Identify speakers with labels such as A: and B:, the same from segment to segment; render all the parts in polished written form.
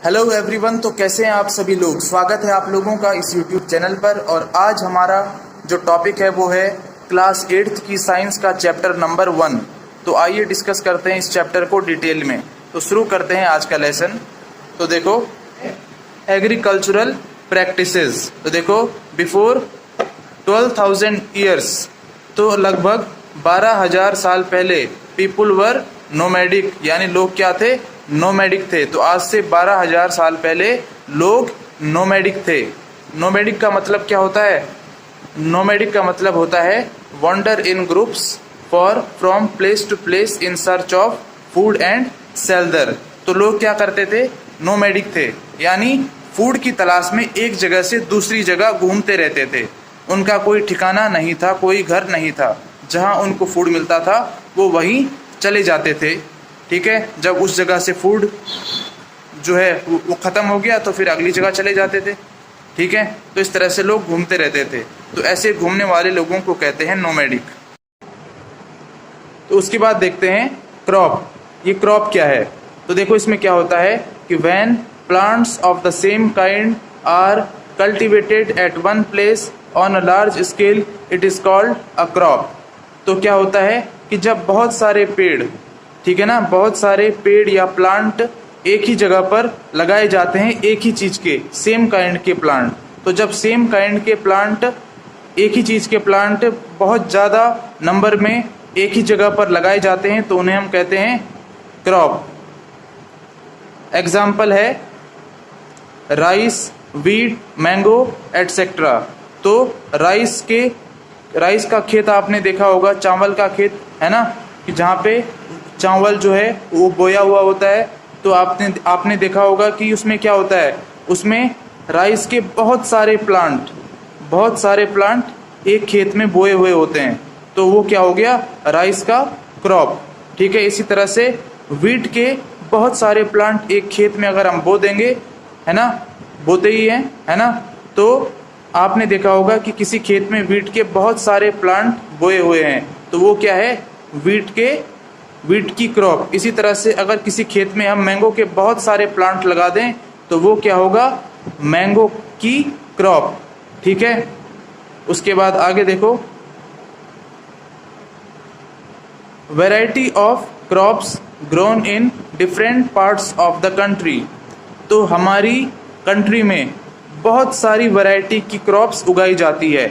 A: Hello everyone. तो कैसे हैं आप सभी लोग। स्वागत है आप लोगों का इस यूट्यूब चैनल पर। और आज हमारा जो टॉपिक है वो है क्लास 8th की साइंस का चैप्टर नंबर 1। तो आइए डिस्कस करते हैं इस चैप्टर को डिटेल में। तो शुरू करते हैं आज का लेसन। तो देखो, एग्रीकल्चरल प्रैक्टिसेस। तो देखो, बिफोर 12,000 ईयर्स, तो लगभग 12,000 साल पहले पीपुल वर नोमैडिक, यानी लोग क्या थे, नोमैडिक थे। तो आज से 12,000 साल पहले लोग नोमैडिक थे। नोमैडिक का मतलब क्या होता है? नोमैडिक का मतलब होता है wander in groups for from place to place in search of food and shelter. तो लोग क्या करते थे? नोमैडिक थे, यानी फूड की तलाश में एक जगह से दूसरी जगह घूमते रहते थे। उनका कोई ठिकाना नहीं था, कोई घर नहीं था। जहाँ उनको फूड मिलता था वो वहीं चले जाते थे। ठीक है, जब उस जगह से फूड जो है वो ख़त्म हो गया तो फिर अगली जगह चले जाते थे। ठीक है, तो इस तरह से लोग घूमते रहते थे। तो ऐसे घूमने वाले लोगों को कहते हैं नोमैडिक। तो उसके बाद देखते हैं क्रॉप। ये क्रॉप क्या है? तो देखो, इसमें क्या होता है कि when plants of the same kind are cultivated at one place on a large scale, it is called a crop. तो क्या होता है कि जब बहुत सारे पेड़, ठीक है ना, बहुत सारे पेड़ या प्लांट एक ही जगह पर लगाए जाते हैं, एक ही चीज़ के, सेम काइंड के प्लांट। तो जब सेम काइंड के प्लांट, एक ही चीज़ के प्लांट बहुत ज़्यादा नंबर में एक ही जगह पर लगाए जाते हैं तो उन्हें हम कहते हैं क्रॉप। एग्जाम्पल है राइस, वीट, मैंगो एटसेट्रा। तो राइस का खेत आपने देखा होगा, चावल का खेत है ना, कि जहाँ पे चावल जो है वो बोया हुआ होता है। तो आपने देखा होगा कि उसमें क्या होता है, उसमें राइस के बहुत सारे प्लांट एक खेत में बोए हुए होते हैं। तो वो क्या हो गया? राइस का क्रॉप। ठीक है, इसी तरह से वीट के बहुत सारे प्लांट एक खेत में अगर हम बो देंगे, है ना, बोते ही हैं, है ना, तो आपने देखा होगा कि किसी खेत में वीट के बहुत सारे प्लांट बोए हुए हैं, तो वो क्या है? वीट की क्रॉप। इसी तरह से अगर किसी खेत में हम मैंगो के बहुत सारे प्लांट लगा दें तो वो क्या होगा? मैंगो की क्रॉप। ठीक है, उसके बाद आगे देखो, variety of crops grown in different parts of the country. तो हमारी कंट्री में बहुत सारी वैरायटी की क्रॉप्स उगाई जाती है,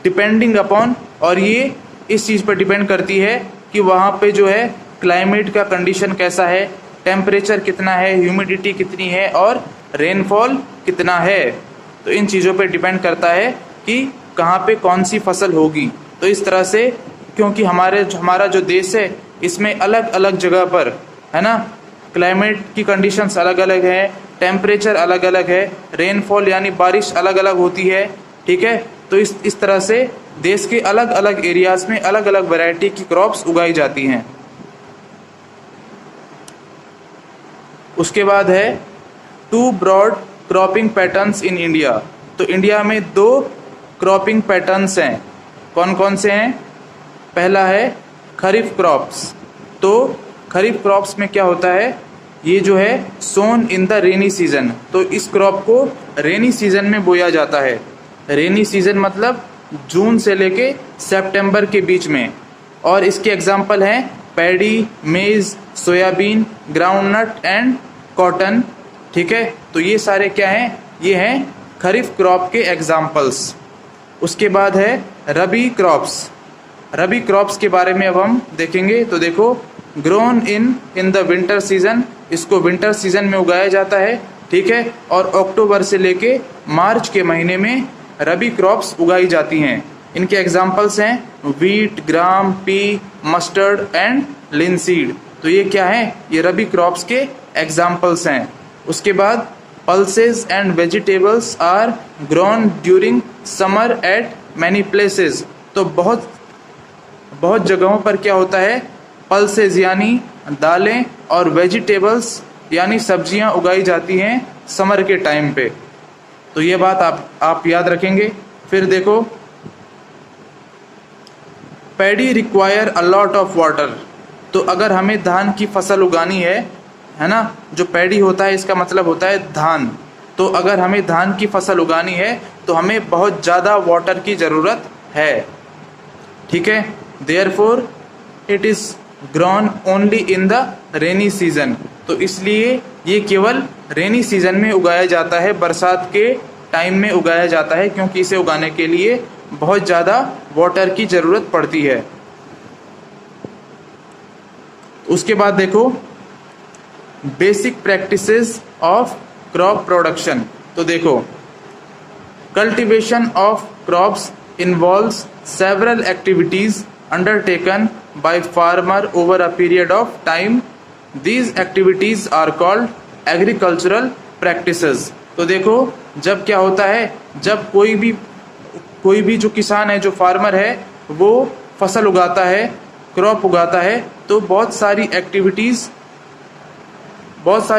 A: डिपेंडिंग अपॉन, और ये इस चीज़ पर डिपेंड करती है कि वहाँ पे जो है क्लाइमेट का कंडीशन कैसा है, टेम्परेचर कितना है, ह्यूमिडिटी कितनी है और रेनफॉल कितना है। तो इन चीज़ों पे डिपेंड करता है कि कहाँ पे कौन सी फसल होगी। तो इस तरह से, क्योंकि हमारा जो देश है इसमें अलग अलग जगह पर, है ना, क्लाइमेट की कंडीशंस अलग अलग है, टेम्परेचर अलग अलग है, रेनफॉल यानी बारिश अलग अलग होती है। ठीक है, तो इस तरह से देश के अलग अलग एरियाज में अलग अलग वैरायटी की क्रॉप्स उगाई जाती हैं। उसके बाद है two broad cropping patterns in India. तो इंडिया में 2 क्रॉपिंग पैटर्न्स हैं। कौन कौन से हैं? पहला है खरीफ क्रॉप्स। तो खरीफ क्रॉप्स में क्या होता है, ये जो है सोन इन द रेनी सीजन। तो इस क्रॉप को रेनी सीजन में बोया जाता है। रेनी सीजन मतलब जून से लेके सितंबर के बीच में। और इसके एग्जाम्पल हैं पैडी, मेज, सोयाबीन, ग्राउंडनट एंड कॉटन। ठीक है, तो ये सारे क्या हैं? ये हैं खरीफ क्रॉप के एग्जाम्पल्स। उसके बाद है रबी क्रॉप्स। रबी क्रॉप्स के बारे में अब हम देखेंगे। तो देखो, grown in the winter season, इसको विंटर सीजन में उगाया जाता है। ठीक है, और अक्टूबर से लेके मार्च के महीने में रबी क्रॉप्स उगाई जाती हैं। इनके एग्जाम्पल्स हैं wheat, gram, P, mustard and linseed. तो ये क्या है? ये रबी क्रॉप्स के एग्जाम्पल्स हैं। उसके बाद pulses and vegetables are grown during summer at many places. तो बहुत जगहों पर क्या होता है? पल्सेस यानी दालें और वेजिटेबल्स यानी सब्जियां उगाई जाती हैं समर के टाइम पे। तो ये बात आप याद रखेंगे। फिर देखो, paddy require a lot of water. तो अगर हमें धान की फसल उगानी है है ना। जो पैडी होता है इसका मतलब होता है धान। तो अगर हमें धान की फसल उगानी है तो हमें बहुत ज़्यादा वाटर की ज़रूरत है, ठीक है। Therefore it is grown only in the rainy season. तो इसलिए ये केवल रेनी सीजन में उगाया जाता है, बरसात के टाइम में उगाया जाता है, क्योंकि इसे उगाने के लिए बहुत ज़्यादा वाटर की ज़रूरत पड़ती है। उसके बाद देखो basic practices of crop production. तो देखो cultivation of crops involves several activities undertaken by farmer over a period of time. These activities are called agricultural practices. तो देखो जब क्या होता है, जब कोई भी जो किसान है, जो फार्मर है, वो फसल उगाता है, क्रॉप उगाता है, तो बहुत सारी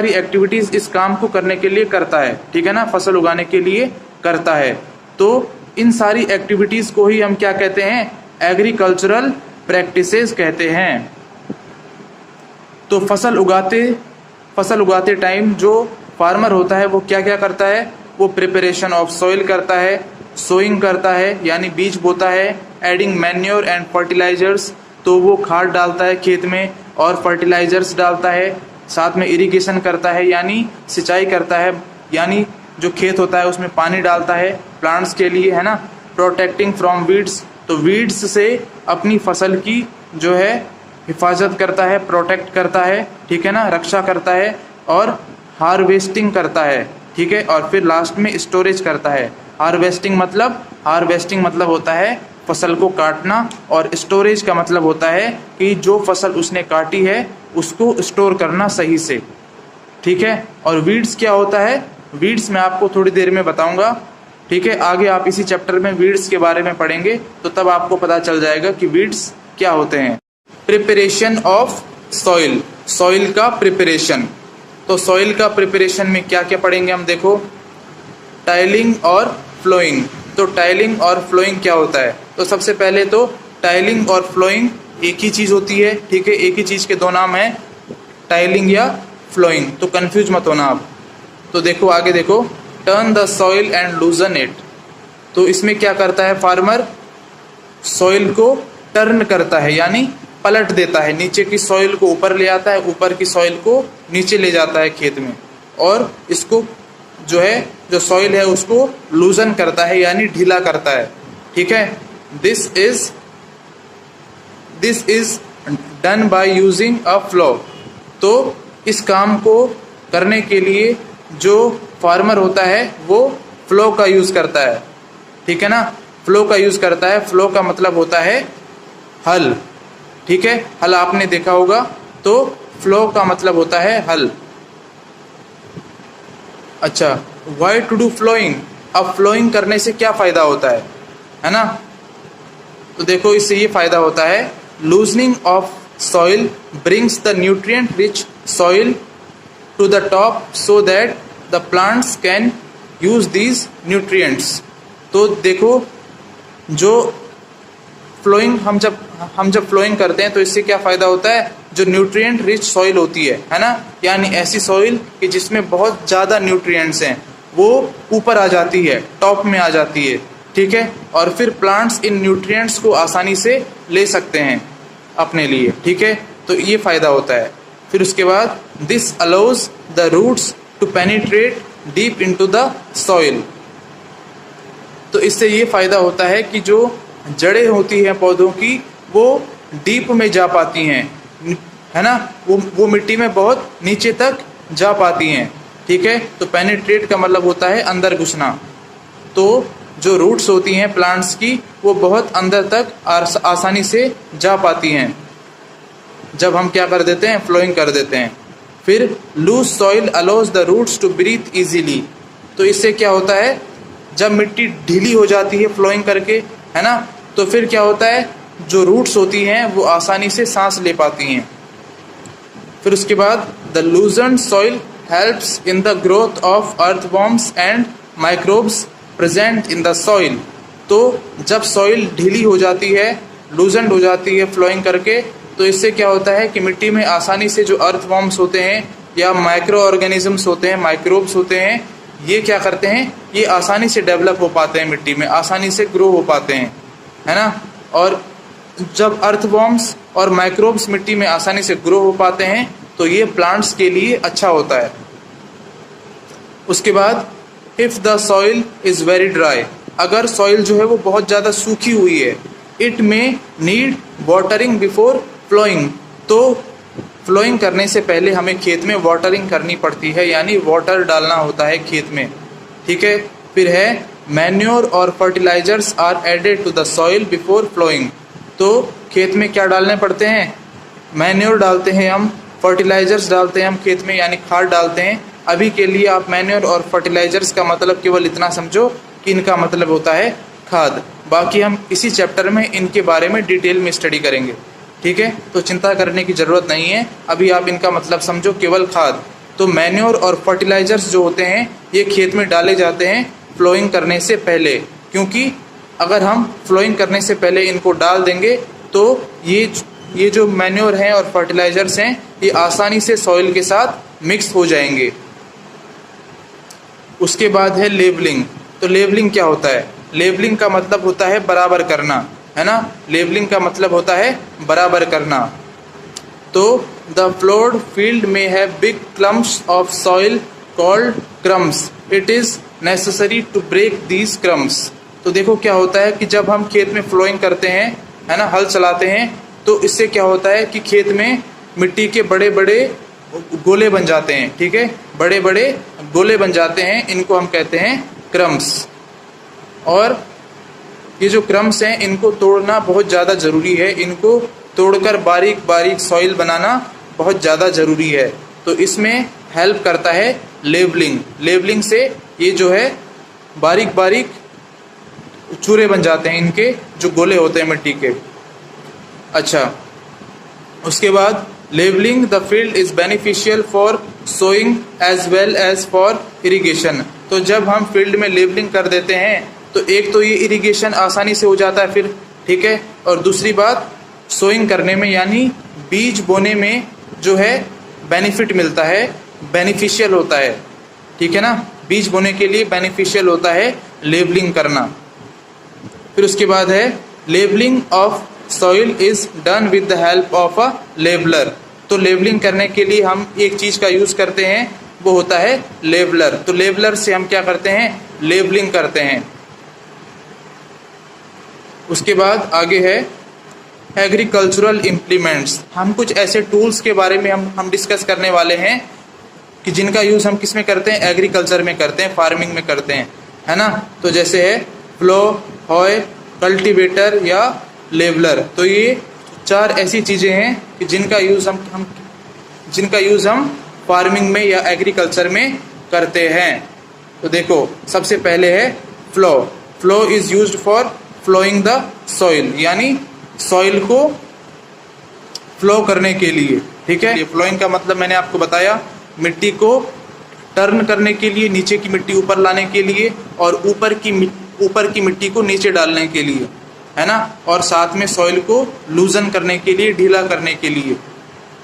A: एक्टिविटीज़ इस काम को करने के लिए करता है, ठीक है ना, फसल उगाने के लिए करता है। तो इन सारी एक्टिविटीज़ को ही हम क्या कहते हैं, एग्रीकल्चरल प्रैक्टिसेस कहते हैं। तो फसल उगाते टाइम जो फार्मर होता है वो क्या क्या करता है, वो प्रिपरेशन ऑफ सॉइल करता है, सोइंग करता है यानी बीज बोता है, एडिंग मैन्योर एंड फर्टिलाइजर्स, तो वो खाद डालता है खेत में और फर्टिलाइजर्स डालता है, साथ में इरिगेशन करता है यानी सिंचाई करता है, यानी जो खेत होता है उसमें पानी डालता है प्लांट्स के लिए, है ना। प्रोटेक्टिंग फ्रॉम वीड्स, तो वीड्स से अपनी फसल की जो है हिफाजत करता है, प्रोटेक्ट करता है, ठीक है ना, रक्षा करता है, और हार्वेस्टिंग करता है, ठीक है। और फिर लास्ट में स्टोरेज करता है। हार्वेस्टिंग मतलब होता है फसल को काटना, और स्टोरेज का मतलब होता है कि जो फसल उसने काटी है उसको स्टोर करना सही से, ठीक है। और वीड्स क्या होता है, वीड्स मैं आपको थोड़ी देर में बताऊंगा, ठीक है। आगे आप इसी चैप्टर में वीड्स के बारे में पढ़ेंगे तो तब आपको पता चल जाएगा कि वीड्स क्या होते हैं। प्रिपरेशन ऑफ सॉइल, सॉइल का प्रिपरेशन। तो सॉइल का प्रिपरेशन में क्या क्या पढ़ेंगे हम, देखो टाइलिंग और फ्लोइंग। तो टाइलिंग और फ्लोइंग क्या होता है, तो सबसे पहले तो टाइलिंग और फ्लोइंग एक ही चीज़ होती है, ठीक है। एक ही चीज़ के दो नाम हैं, टाइलिंग या फ्लोइंग, तो कंफ्यूज मत होना आप। तो देखो आगे देखो, turn the soil and लूजन it. तो इसमें क्या करता है फार्मर, सॉइल को टर्न करता है यानी पलट देता है, नीचे की सॉइल को ऊपर ले आता है, ऊपर की सॉइल को नीचे ले जाता है खेत में, और इसको जो सॉइल है उसको लूजन करता है यानी ढीला करता है, ठीक है। This is done by using a flow. तो इस काम को करने के लिए जो फार्मर होता है वो फ्लो का यूज़ करता है, ठीक है ना, फ्लो का यूज़ करता है। फ्लो का मतलब होता है हल, ठीक है। हल आपने देखा होगा, तो फ्लो का मतलब होता है हल। अच्छा, वाई टू डू फ्लोइंग। अब फ्लोइंग करने से क्या फ़ायदा होता है ना। तो देखो इससे ये फ़ायदा होता है, loosening of soil brings the nutrient rich soil to the top so that the plants can use these nutrients. तो देखो जो फ्लोइंग हम जब फ्लोइंग करते हैं तो इससे क्या फ़ायदा होता है, जो न्यूट्रिएंट रिच सॉइल होती है ना, यानी ऐसी सॉइल कि जिसमें बहुत ज़्यादा न्यूट्रिएंट्स हैं, वो ऊपर आ जाती है, टॉप में आ जाती है, ठीक है। और फिर प्लांट्स इन न्यूट्रिएंट्स को आसानी से ले सकते हैं अपने लिए, ठीक है। तो ये फ़ायदा होता है। फिर उसके बाद this allows the roots to penetrate deep into the soil. तो इससे ये फ़ायदा होता है कि जो जड़ें होती हैं पौधों की वो डीप में जा पाती हैं, है ना, वो मिट्टी में बहुत नीचे तक जा पाती हैं, ठीक है। तो पेनिट्रेट का मतलब होता है अंदर घुसना। तो जो रूट्स होती हैं प्लांट्स की वो बहुत अंदर तक आसानी से जा पाती हैं जब हम क्या कर देते हैं, फ्लोइंग कर देते हैं। फिर loose soil allows the roots to breathe easily. तो इससे क्या होता है, जब मिट्टी ढीली हो जाती है फ्लोइंग करके, है ना, तो फिर क्या होता है, जो रूट्स होती हैं वो आसानी से सांस ले पाती हैं। फिर उसके बाद the लूजन soil helps in the growth of earthworms and microbes present in the soil. तो जब सॉइल ढीली हो जाती है, लूजन हो जाती है फ्लोइंग करके, तो इससे क्या होता है कि मिट्टी में आसानी से जो अर्थवॉर्म्स होते हैं या माइक्रो ऑर्गेनिजम्स होते हैं, माइक्रोब्स होते हैं, ये क्या करते हैं, ये आसानी से डेवलप हो पाते हैं मिट्टी में, आसानी से ग्रो हो पाते हैं, है ना। और जब अर्थवॉर्म्स और माइक्रोब्स मिट्टी में आसानी से ग्रो हो पाते हैं तो ये प्लांट्स के लिए अच्छा होता है। उसके बाद if the soil is very dry, अगर सॉइल जो है वो बहुत ज़्यादा सूखी हुई है, इट में नीड वाटरिंग बिफोर फ्लोइंग, तो फ्लोइंग करने से पहले हमें खेत में वाटरिंग करनी पड़ती है, यानी वाटर डालना होता है खेत में, ठीक है। फिर है मैन्योर और fertilisers are added to the soil before ploughing, तो खेत में क्या डालने पड़ते हैं, मैन्योर डालते हैं हम, फर्टिलाइजर्स डालते हैं हम खेत में, यानी खाद डालते हैं। अभी के लिए आप मैन्योर और फर्टिलाइजर्स का मतलब केवल इतना समझो कि इनका मतलब होता है खाद, बाकी हम इसी चैप्टर में इनके बारे में डिटेल में स्टडी करेंगे, ठीक है। तो चिंता करने की ज़रूरत नहीं है, अभी आप इनका मतलब समझो केवल खाद। तो मैन्योर और फर्टिलाइजर्स जो होते हैं ये खेत में डाले जाते हैं फ्लोइंग करने से पहले, क्योंकि अगर हम फ्लोइंग करने से पहले इनको डाल देंगे तो ये जो मैन्योर हैं और फर्टिलाइजर्स हैं ये आसानी से सॉइल के साथ मिक्स हो जाएंगे। उसके बाद है लेबलिंग। तो लेबलिंग क्या होता है, लेबलिंग का मतलब होता है बराबर करना, है ना। लेबलिंग का मतलब होता है बराबर करना। तो द फ्लोड फील्ड में है big clumps of soil called crumbs, it is necessary to break these crumbs. तो देखो क्या होता है कि जब हम खेत में फ्लोइंग करते हैं, है ना, हल चलाते हैं, तो इससे क्या होता है कि खेत में मिट्टी के बड़े बड़े गोले बन जाते हैं, ठीक है, बड़े बड़े गोले बन जाते हैं, इनको हम कहते हैं क्रम्स। और ये जो क्रम्स हैं इनको तोड़ना बहुत ज़्यादा ज़रूरी है, इनको तोड़कर बारीक बारीक सॉइल बनाना बहुत ज़्यादा ज़रूरी है। तो इसमें हेल्प करता है लेबलिंग। लेबलिंग से ये जो है बारीक बारीक चूरे बन जाते हैं, इनके जो गोले होते हैं मिट्टी के। अच्छा, उसके बाद levelling the field is beneficial for sowing as well as for irrigation. तो जब हम फील्ड में लेबलिंग कर देते हैं तो एक तो ये इरिगेशन आसानी से हो जाता है फिर, ठीक है, और दूसरी बात सोइंग करने में यानी बीज बोने में जो है बेनिफिट मिलता है, बेनिफिशियल होता है, ठीक है ना। बीज बोने के लिए बेनिफिशियल होता है लेबलिंग करना। फिर उसके बाद है labelling of soil is done with the help of a labeller. तो लेबलिंग करने के लिए हम एक चीज़ का यूज़ करते हैं, वो होता है लेबलर। तो लेबलर से हम क्या करते हैं, लेबलिंग करते हैं। उसके बाद आगे है एग्रीकल्चरल इम्प्लीमेंट्स। हम कुछ ऐसे टूल्स के बारे में हम डिस्कस करने वाले हैं कि जिनका यूज़ हम किस में करते हैं, एग्रीकल्चर में करते हैं, फार्मिंग में करते हैं, है ना। तो जैसे है प्लो, हॉय, कल्टीवेटर या लेबलर। तो ये चार ऐसी चीज़ें हैं कि जिनका यूज़ हम फार्मिंग में या एग्रीकल्चर में करते हैं। तो देखो सबसे पहले है plough. Plough is used for ploughing the soil, यानी सॉइल को फ्लो करने के लिए, ठीक है। ये फ्लोइंग का मतलब मैंने आपको बताया, मिट्टी को टर्न करने के लिए, नीचे की मिट्टी ऊपर लाने के लिए और ऊपर की मिट्टी को नीचे डालने के लिए, है ना, और साथ में सॉइल को लूजन करने के लिए, ढीला करने के लिए।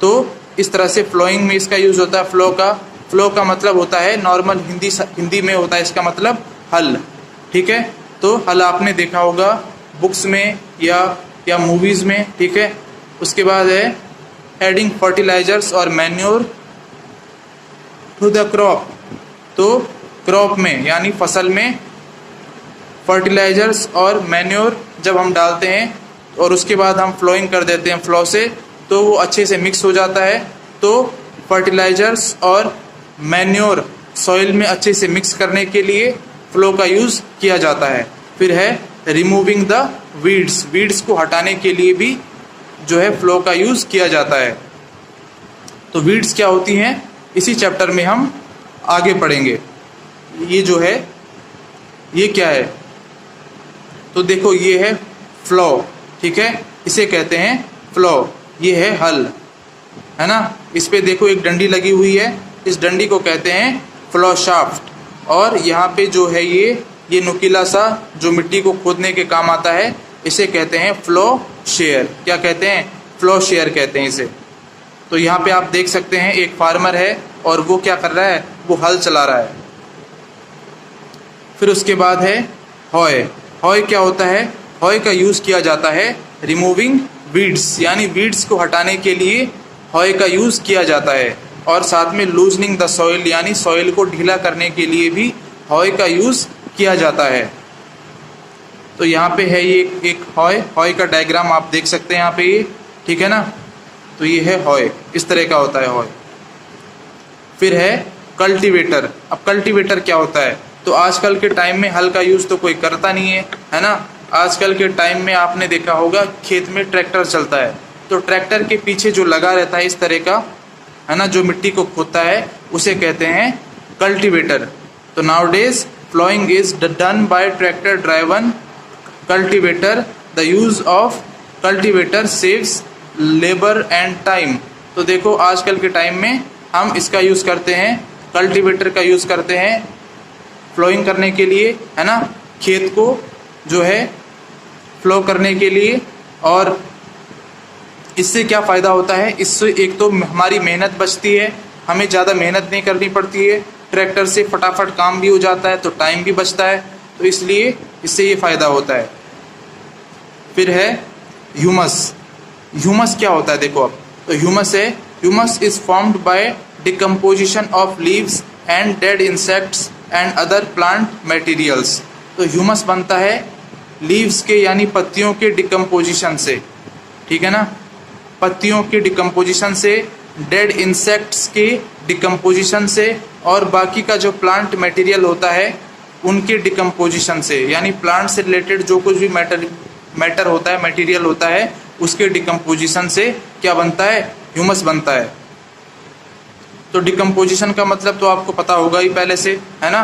A: तो इस तरह से फ्लोइंग में इसका यूज़ होता है। फ्लो का मतलब होता है नॉर्मल हिंदी में होता है इसका मतलब हल, ठीक है। तो हल आपने देखा होगा बुक्स में या मूवीज़ में, ठीक है। उसके बाद है एडिंग फर्टिलाइजर्स और मैन्योर टू द क्रॉप। तो क्रॉप में यानी फसल में फर्टिलाइजर्स और मैन्योर जब हम डालते हैं और उसके बाद हम फ्लोइंग कर देते हैं फ्लो से, तो वो अच्छे से मिक्स हो जाता है। तो फर्टिलाइजर्स और मैन्योर सॉइल में अच्छे से मिक्स करने के लिए फ्लो का यूज़ किया जाता है। फिर है रिमूविंग द वीड्स को हटाने के लिए भी जो है फ्लो का यूज़ किया जाता है। तो वीड्स क्या होती हैं इसी चैप्टर में हम आगे पढ़ेंगे। ये जो है ये क्या है, तो देखो ये है फ्लो, ठीक है, इसे कहते हैं फ्लो। ये है हल, है ना। इस पे देखो एक डंडी लगी हुई है, इस डंडी को कहते हैं फ्लो शाफ्ट। और यहाँ पे जो है ये नुकीला सा जो मिट्टी को खोदने के काम आता है, इसे कहते हैं फ्लो शेयर। क्या कहते हैं, फ्लो शेयर कहते हैं इसे। तो यहाँ पे आप देख सकते हैं एक फार्मर है और वो क्या कर रहा है, वो हल चला रहा है। फिर उसके बाद है हॉय। हॉय क्या होता है, हॉय का यूज़ किया जाता है रिमूविंग वीड्स, यानी वीड्स को हटाने के लिए हॉय का यूज़ किया जाता है। और साथ में लूजनिंग द सॉइल, यानी सॉइल को ढीला करने के लिए भी हॉय का यूज़ किया जाता है। तो यहाँ पे है ये एक हॉय, हॉय का डायग्राम आप देख सकते हैं यहाँ पे ये, ठीक है ना। तो ये है हॉय, इस तरह का होता है हॉय। फिर है कल्टीवेटर। अब कल्टीवेटर क्या होता है, तो आजकल के टाइम में हल का यूज़ तो कोई करता नहीं है ना। आजकल के टाइम में आपने देखा होगा खेत में ट्रैक्टर चलता है, तो ट्रैक्टर के पीछे जो लगा रहता है इस तरह का, है ना, जो मिट्टी को खोदता है, उसे कहते हैं कल्टीवेटर। तो nowadays ploughing is done by tractor driven cultivator. The use of cultivator saves labour and time. तो देखो आजकल के टाइम में हम इसका यूज़ करते हैं, कल्टीवेटर का यूज़ करते हैं फ्लोइंग करने के लिए, है ना, खेत को जो है फ्लो करने के लिए। और इससे क्या फ़ायदा होता है, इससे एक तो हमारी मेहनत बचती है, हमें ज़्यादा मेहनत नहीं करनी पड़ती है, ट्रैक्टर से फटाफट काम भी हो जाता है, तो टाइम भी बचता है, तो इसलिए इससे ये फ़ायदा होता है। फिर है ह्यूमस। ह्यूमस क्या होता है देखो अब, तो ह्यूमस है, humus is formed by decomposition of leaves and dead insects and other plant materials. तो ह्यूमस बनता है लीव्स के, यानी पत्तियों के डिकम्पोजिशन से, ठीक है ना, पत्तियों के डिकम्पोजिशन से, डेड इंसेक्ट्स के डिकम्पोजिशन से, और बाकी का जो प्लांट मटेरियल होता है उनके डिकम्पोजिशन से, यानी प्लांट से रिलेटेड जो कुछ भी मैटर होता है, मटेरियल होता है, उसके डिकम्पोजिशन से क्या बनता है, ह्यूमस बनता है। तो डिकम्पोजिशन का मतलब तो आपको पता होगा ही पहले से, है ना।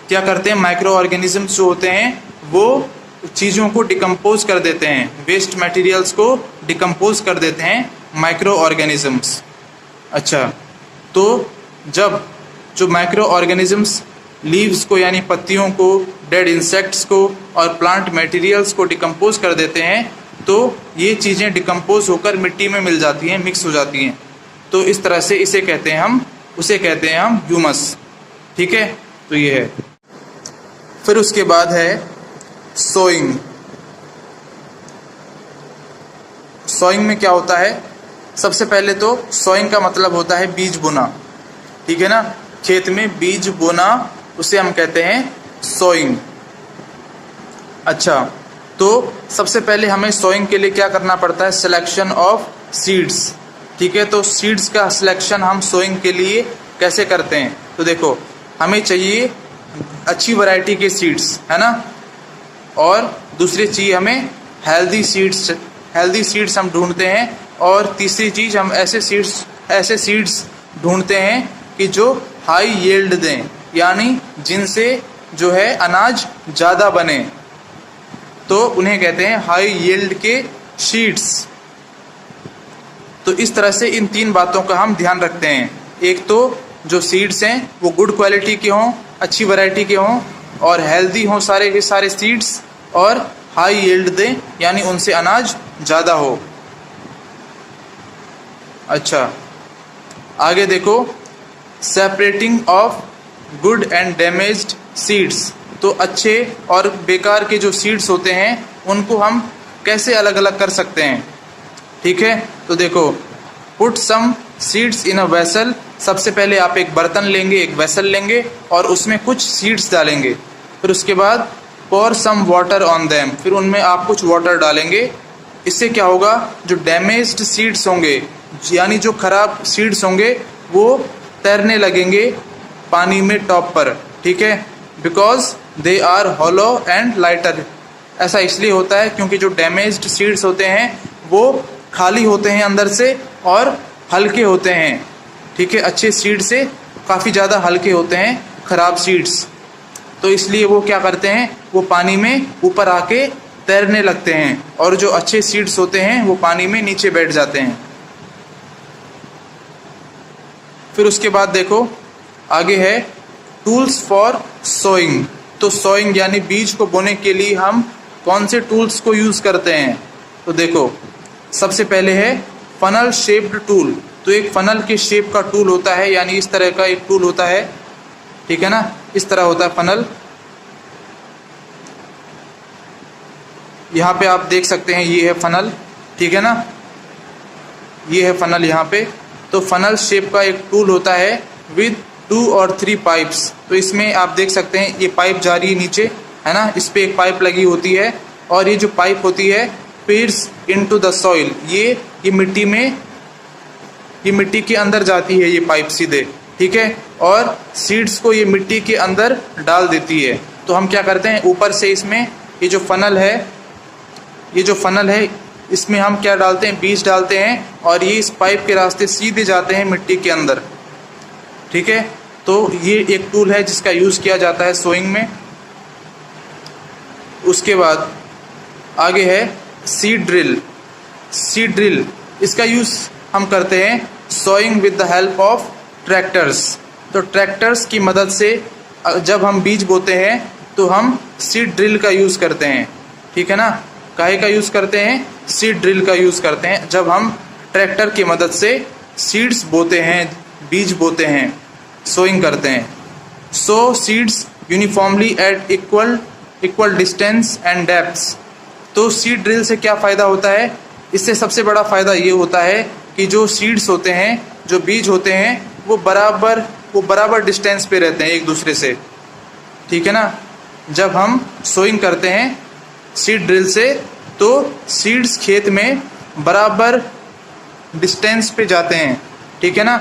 A: क्या करते हैं, माइक्रो ऑर्गेनिजम्स जो होते हैं वो चीज़ों को डिकम्पोज कर देते हैं, वेस्ट मटेरियल्स को डिकम्पोज कर देते हैं माइक्रो ऑर्गेनिजम्स। अच्छा, तो जब जो माइक्रो ऑर्गेनिजम्स लीव्स को, यानी पत्तियों को, डेड इंसेक्ट्स को और प्लांट मटेरियल्स को डिकम्पोज कर देते हैं, तो ये चीज़ें डिकम्पोज होकर मिट्टी में मिल जाती हैं, मिक्स हो जाती हैं। तो इस तरह से इसे कहते हैं हम, उसे कहते हैं हम ह्यूमस, ठीक है। तो ये है। फिर उसके बाद है सोइंग। सोइंग में क्या होता है, सबसे पहले तो सोइंग का मतलब होता है बीज बोना, ठीक है ना, खेत में बीज बोना, उसे हम कहते हैं सोइंग। अच्छा, तो सबसे पहले हमें सोइंग के लिए क्या करना पड़ता है, सिलेक्शन ऑफ सीड्स, ठीक है। तो सीड्स का सिलेक्शन हम सोइंग के लिए कैसे करते हैं, तो देखो हमें चाहिए अच्छी वैरायटी के सीड्स, है ना, और दूसरी चीज़ हमें हेल्दी सीड्स हम ढूंढते हैं, और तीसरी चीज़ हम ऐसे सीड्स ढूंढते हैं कि जो हाई यील्ड दें, यानी जिनसे जो है अनाज ज़्यादा बने, तो उन्हें कहते हैं हाई यील्ड के सीड्स। तो इस तरह से इन तीन बातों का हम ध्यान रखते हैं, एक तो जो सीड्स हैं वो गुड क्वालिटी के हों, अच्छी वैरायटी के हों, और हेल्दी हों सारे के सारे सीड्स, और हाई यील्ड दें, यानी उनसे अनाज ज़्यादा हो। अच्छा, आगे देखो, separating of good and damaged seeds. तो अच्छे और बेकार के जो सीड्स होते हैं उनको हम कैसे अलग अलग कर सकते हैं, ठीक है। तो देखो, put some seeds in a vessel. सबसे पहले आप एक बर्तन लेंगे, एक वेसल लेंगे, और उसमें कुछ सीड्स डालेंगे। फिर उसके बाद pour some water on them, फिर उनमें आप कुछ वाटर डालेंगे। इससे क्या होगा, जो डैमेज्ड सीड्स होंगे, यानी जो खराब सीड्स होंगे, वो तैरने लगेंगे पानी में टॉप पर, ठीक है, because they are hollow and lighter. ऐसा इसलिए होता है क्योंकि जो डैमेज्ड सीड्स होते हैं वो खाली होते हैं अंदर से और हल्के होते हैं, ठीक है। अच्छे सीड से काफ़ी ज़्यादा हल्के होते हैं ख़राब सीड्स, तो इसलिए वो क्या करते हैं, वो पानी में ऊपर आके तैरने लगते हैं, और जो अच्छे सीड्स होते हैं वो पानी में नीचे बैठ जाते हैं। फिर उसके बाद देखो आगे है टूल्स फॉर सोइंग। तो सोइंग यानी बीज को बोने के लिए हम कौन से टूल्स को यूज़ करते हैं, तो देखो सबसे पहले है फनल शेप्ड टूल। तो एक फनल के शेप का टूल होता है, यानी इस तरह का एक टूल होता है, ठीक है ना, इस तरह होता है फनल। यहाँ पे आप देख सकते हैं ये है फनल, ठीक है ना, ये है फनल यहाँ पे। तो फनल शेप का एक टूल होता है विद 2 और 3 पाइप्स। तो इसमें आप देख सकते हैं ये पाइप जा रही है नीचे, है ना, इस पे एक पाइप लगी होती है और ये जो पाइप होती है पियर्स इनटू द सॉइल, ये मिट्टी में, ये मिट्टी के अंदर जाती है ये पाइप सीधे, ठीक है, और सीड्स को ये मिट्टी के अंदर डाल देती है। तो हम क्या करते हैं, ऊपर से इसमें ये जो फनल है, ये जो फनल है इसमें हम क्या डालते हैं, बीज डालते हैं और ये इस पाइप के रास्ते सीधे जाते हैं मिट्टी के अंदर, ठीक है। तो ये एक टूल है जिसका यूज़ किया जाता है सोइंग में। उसके बाद आगे है सीड ड्रिल। सीड ड्रिल इसका यूज़ हम करते हैं sowing with the help of tractors. तो ट्रैक्टर्स की मदद से जब हम बीज बोते हैं तो हम सीड ड्रिल का यूज़ करते हैं, ठीक है ना। काहे का यूज़ करते हैं, सीड ड्रिल का यूज़ करते हैं जब हम ट्रैक्टर की मदद से सीड्स बोते हैं, बीज बोते हैं, सोइंग करते हैं। So seeds uniformly at equal distance and depths. तो सीड ड्रिल से क्या फ़ायदा होता है, इससे सबसे बड़ा फ़ायदा ये होता है कि जो सीड्स होते हैं, जो बीज होते हैं, वो बराबर डिस्टेंस पे रहते हैं एक दूसरे से, ठीक है ना। जब हम सोइंग करते हैं सीड ड्रिल से तो सीड्स खेत में बराबर डिस्टेंस पे जाते हैं, ठीक है ना,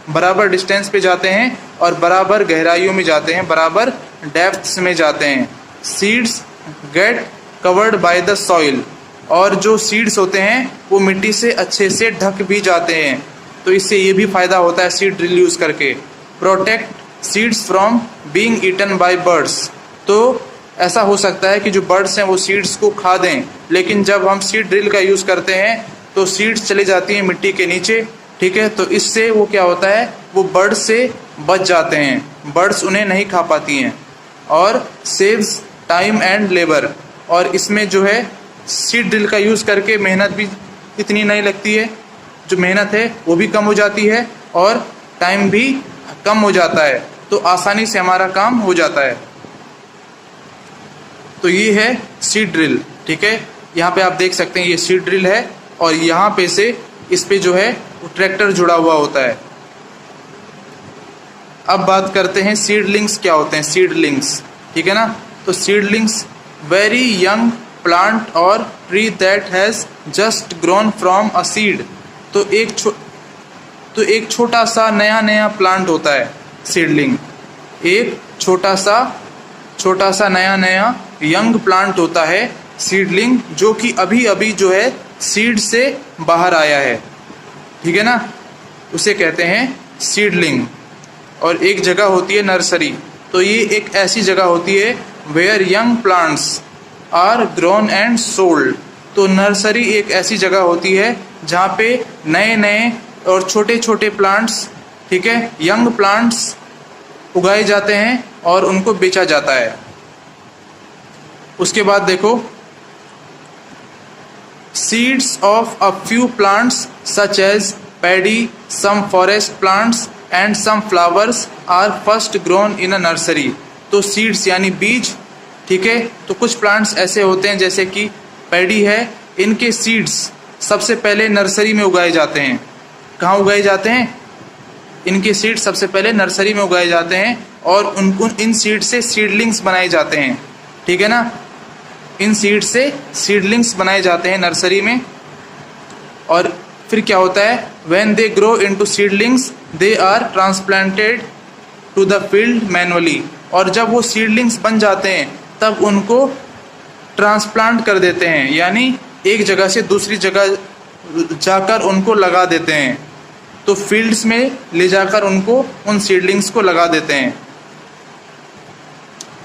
A: बराबर डिस्टेंस पे जाते हैं और बराबर गहराइयों में जाते हैं, बराबर डेप्थ्स में जाते हैं। Seeds get covered by the soil, और जो सीड्स होते हैं वो मिट्टी से अच्छे से ढक भी जाते हैं। तो इससे ये भी फ़ायदा होता है सीड ड्रिल यूज़ करके। Protect seeds from being eaten by birds. तो ऐसा हो सकता है कि जो बर्ड्स हैं वो सीड्स को खा दें, लेकिन जब हम सीड ड्रिल का यूज़ करते हैं तो सीड्स चली जाती हैं मिट्टी के नीचे, ठीक है। तो इससे वो क्या होता है, वो बर्ड्स से बच जाते हैं, बर्ड्स उन्हें नहीं खा पाती हैं, और सेव्स टाइम एंड लेबर। और इसमें जो है सीड ड्रिल का यूज़ करके मेहनत भी इतनी नहीं लगती है, जो मेहनत है वो भी कम हो जाती है और टाइम भी कम हो जाता है, तो आसानी से हमारा काम हो जाता है। तो ये है सीड ड्रिल, ठीक है। यहाँ पे आप देख सकते हैं ये सीड ड्रिल है और यहाँ पे से इस पे जो है वो ट्रैक्टर जुड़ा हुआ होता है। अब बात करते हैं सीडलिंग्स क्या होते हैं, सीडलिंग्स, ठीक है ना। तो सीडलिंग्स वेरी यंग प्लांट और tree that has just grown from a seed. तो एक छोटा सा नया प्लांट होता है सीडलिंग, एक छोटा सा नया यंग प्लांट होता है सीडलिंग, जो कि अभी जो है सीड से बाहर आया है, ठीक है ना, उसे कहते हैं सीडलिंग। और एक जगह होती है नर्सरी। तो ये एक ऐसी जगह होती है where young plants are grown and sold. तो नर्सरी एक ऐसी जगह होती है जहाँ पे नए और छोटे प्लांट्स, ठीक है, यंग प्लांट्स उगाए जाते हैं और उनको बेचा जाता है। उसके बाद देखो, seeds of a few plants such as paddy, some forest plants and some flowers are first grown in a nursery. तो सीड्स यानी बीज, ठीक है। तो कुछ प्लांट्स ऐसे होते हैं जैसे कि पैडी है, इनके सीड्स सबसे पहले नर्सरी में उगाए जाते हैं। कहाँ उगाए जाते हैं, इनके सीड्स सबसे पहले नर्सरी में उगाए जाते हैं और इन सीड से सीडलिंग्स बनाए जाते हैं, ठीक है ना। इन सीड से सीडलिंग्स बनाए जाते हैं नर्सरी में। और फिर क्या होता है, when they grow into seedlings they are transplanted to the field manually. और जब वो सीडलिंग्स बन जाते हैं तब उनको ट्रांसप्लांट कर देते हैं, यानी एक जगह से दूसरी जगह जाकर उनको लगा देते हैं। तो फील्ड्स में ले जाकर उनको उन सीडलिंग्स को लगा देते हैं।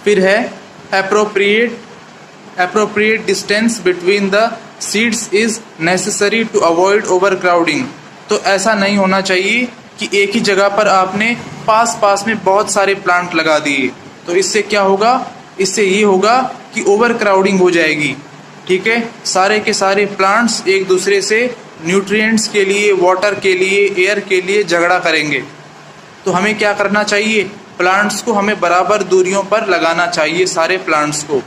A: फिर है appropriate distance between the seeds is necessary to avoid overcrowding। तो ऐसा नहीं होना चाहिए कि एक ही जगह पर आपने पास में बहुत सारे प्लांट लगा दिए। तो इससे क्या होगा, इससे ये होगा कि ओवर क्राउडिंग हो जाएगी, ठीक है। सारे के सारे प्लांट्स एक दूसरे से न्यूट्रिएंट्स के लिए, वाटर के लिए, एयर के लिए झगड़ा करेंगे। तो हमें क्या करना चाहिए, प्लांट्स को हमें बराबर दूरियों पर लगाना चाहिए, सारे प्लांट्स को।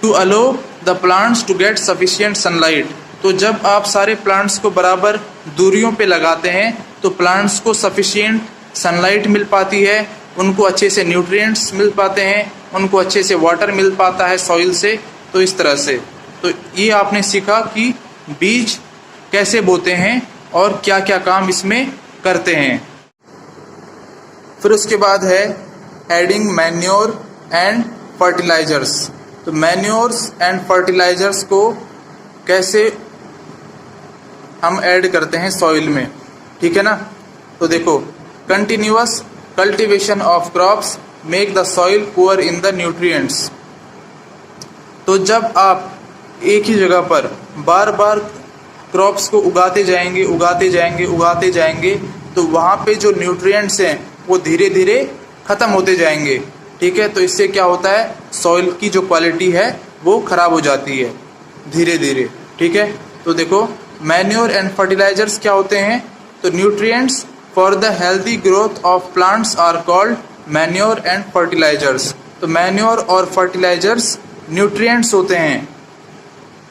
A: To allow the plants to get sufficient sunlight, तो जब आप सारे प्लांट्स को बराबर दूरियों पे लगाते हैं तो प्लांट्स को सफिशिएंट सनलाइट मिल पाती है, उनको अच्छे से न्यूट्रिएंट्स मिल पाते हैं, उनको अच्छे से वाटर मिल पाता है सॉइल से। तो इस तरह से, तो ये आपने सीखा कि बीज कैसे बोते हैं और क्या क्या काम इसमें करते हैं। फिर उसके बाद है एडिंग मैन्योर एंड फर्टिलाइजर्स। तो मैन्योर्स एंड फर्टिलाइजर्स को कैसे हम ऐड करते हैं सॉइल में, ठीक है ना। तो देखो, continuous cultivation of crops make the soil poor in the nutrients. तो जब आप एक ही जगह पर बार बार क्रॉप्स को उगाते जाएंगे, तो वहाँ पे जो न्यूट्रिएंट्स हैं वो धीरे धीरे ख़त्म होते जाएंगे, ठीक है। तो इससे क्या होता है, सॉइल की जो क्वालिटी है वो ख़राब हो जाती है धीरे धीरे, ठीक है। तो देखो, मैन्योर एंड फर्टिलाइजर्स क्या होते हैं, तो nutrients for the healthy growth of plants are called manure and fertilisers. तो मैन्योर और फर्टिलाइजर्स न्यूट्रिएंट्स होते हैं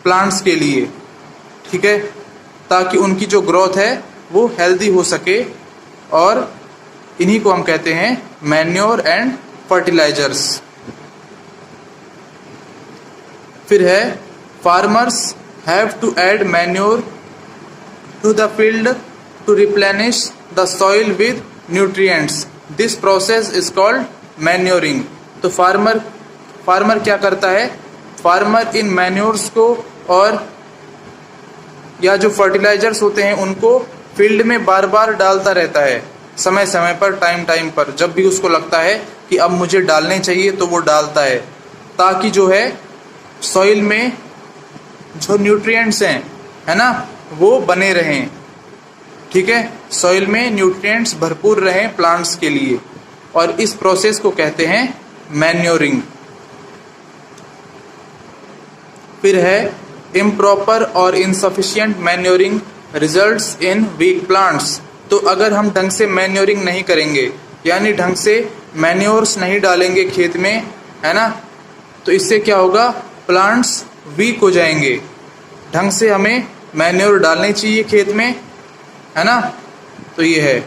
A: प्लांट्स के लिए, ठीक है, ताकि उनकी जो ग्रोथ है वो हेल्दी हो सके, और इन्हीं को हम कहते हैं मैन्योर एंड फर्टिलाइजर्स। फिर है farmers have to add manure to the field to replenish the soil with nutrients. This process is called manuring. तो फार्मर क्या करता है, फार्मर इन मैन्योर्स को और या जो फर्टिलाइजर्स होते हैं उनको फील्ड में बार बार डालता रहता है, समय समय पर, टाइम पर। जब भी उसको लगता है कि अब मुझे डालने चाहिए तो वो डालता है, ताकि जो है सॉइल में जो न्यूट्रिएंट्स हैं, है ना, वो बने रहें, ठीक है। सॉइल में न्यूट्रिएंट्स भरपूर रहें प्लांट्स के लिए, और इस प्रोसेस को कहते हैं मैन्योरिंग। फिर है इम्प्रॉपर और insufficient manuring results in weak plants. तो अगर हम ढंग से मैन्योरिंग नहीं करेंगे, यानी ढंग से मैन्योर्स नहीं डालेंगे खेत में, है ना, तो इससे क्या होगा, प्लांट्स वीक हो जाएंगे। ढंग से हमें मैन्योर डालने चाहिए खेत में, है ना। तो ये है।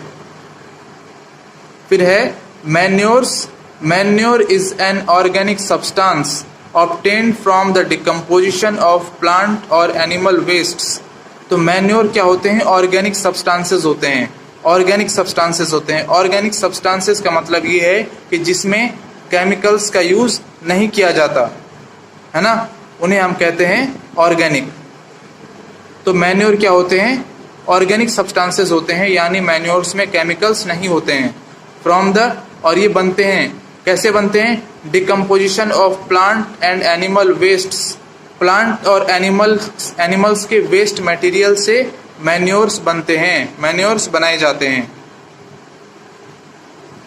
A: फिर है manure is an organic substance obtained from the decomposition of plant or animal wastes। तो मैन्योर क्या होते हैं, ऑर्गेनिक सब्सटेंसेस होते हैं। ऑर्गेनिक सब्सटेंसेस का मतलब ये है कि जिसमें केमिकल्स का यूज नहीं किया जाता, है ना, उन्हें हम कहते हैं ऑर्गेनिक। तो मैन्योर क्या होते हैं, ऑर्गेनिक सब्सटेंसेस होते हैं, यानी मैन्योर्स में केमिकल्स नहीं होते हैं। फ्रॉम द, और ये बनते हैं, कैसे बनते हैं, decomposition of plant and animal wastes. Plant और एनिमल्स के वेस्ट मटेरियल से मैन्योर्स बनते हैं, मैन्योर्स बनाए जाते हैं।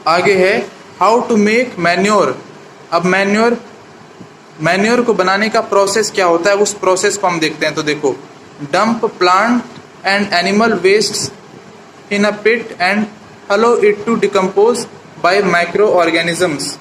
A: आगे है हाउ टू मेक मैन्योर। अब मैन्योर को बनाने का प्रोसेस क्या होता है, उस प्रोसेस को हम देखते हैं। तो देखो, dump plant and animal wastes in a pit and allow it to decompose by micro organisms.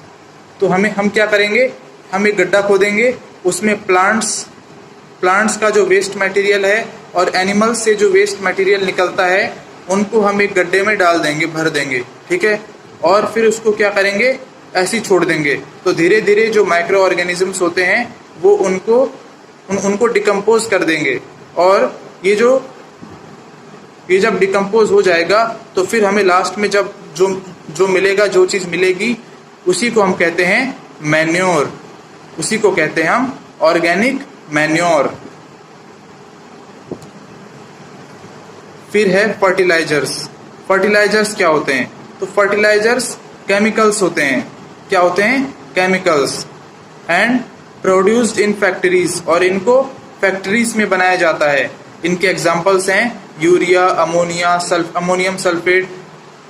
A: तो हम क्या करेंगे, हम एक गड्ढा खोदेंगे, उसमें प्लांट्स का जो वेस्ट मटेरियल है और एनिमल्स से जो वेस्ट मटेरियल निकलता है उनको हम एक गड्ढे में डाल देंगे, भर देंगे, ठीक है। और फिर उसको क्या करेंगे, ऐसे ही छोड़ देंगे। तो धीरे धीरे जो माइक्रो ऑर्गेनिजम्स होते हैं वो उनको डिकम्पोज कर देंगे, और ये जब डिकम्पोज हो जाएगा तो फिर हमें लास्ट में जब जो मिलेगा, जो चीज़ मिलेगी, उसी को हम कहते हैं मैन्योर, उसी को कहते हैं हम ऑर्गेनिक मैन्योर। फिर है फर्टिलाइजर्स क्या होते हैं, तो फर्टिलाइजर्स केमिकल्स होते हैं। क्या होते हैं, chemicals, and produced in factories, और इनको फैक्ट्रीज में बनाया जाता है। इनके एग्जांपल्स हैं यूरिया, अमोनियम सल्फेट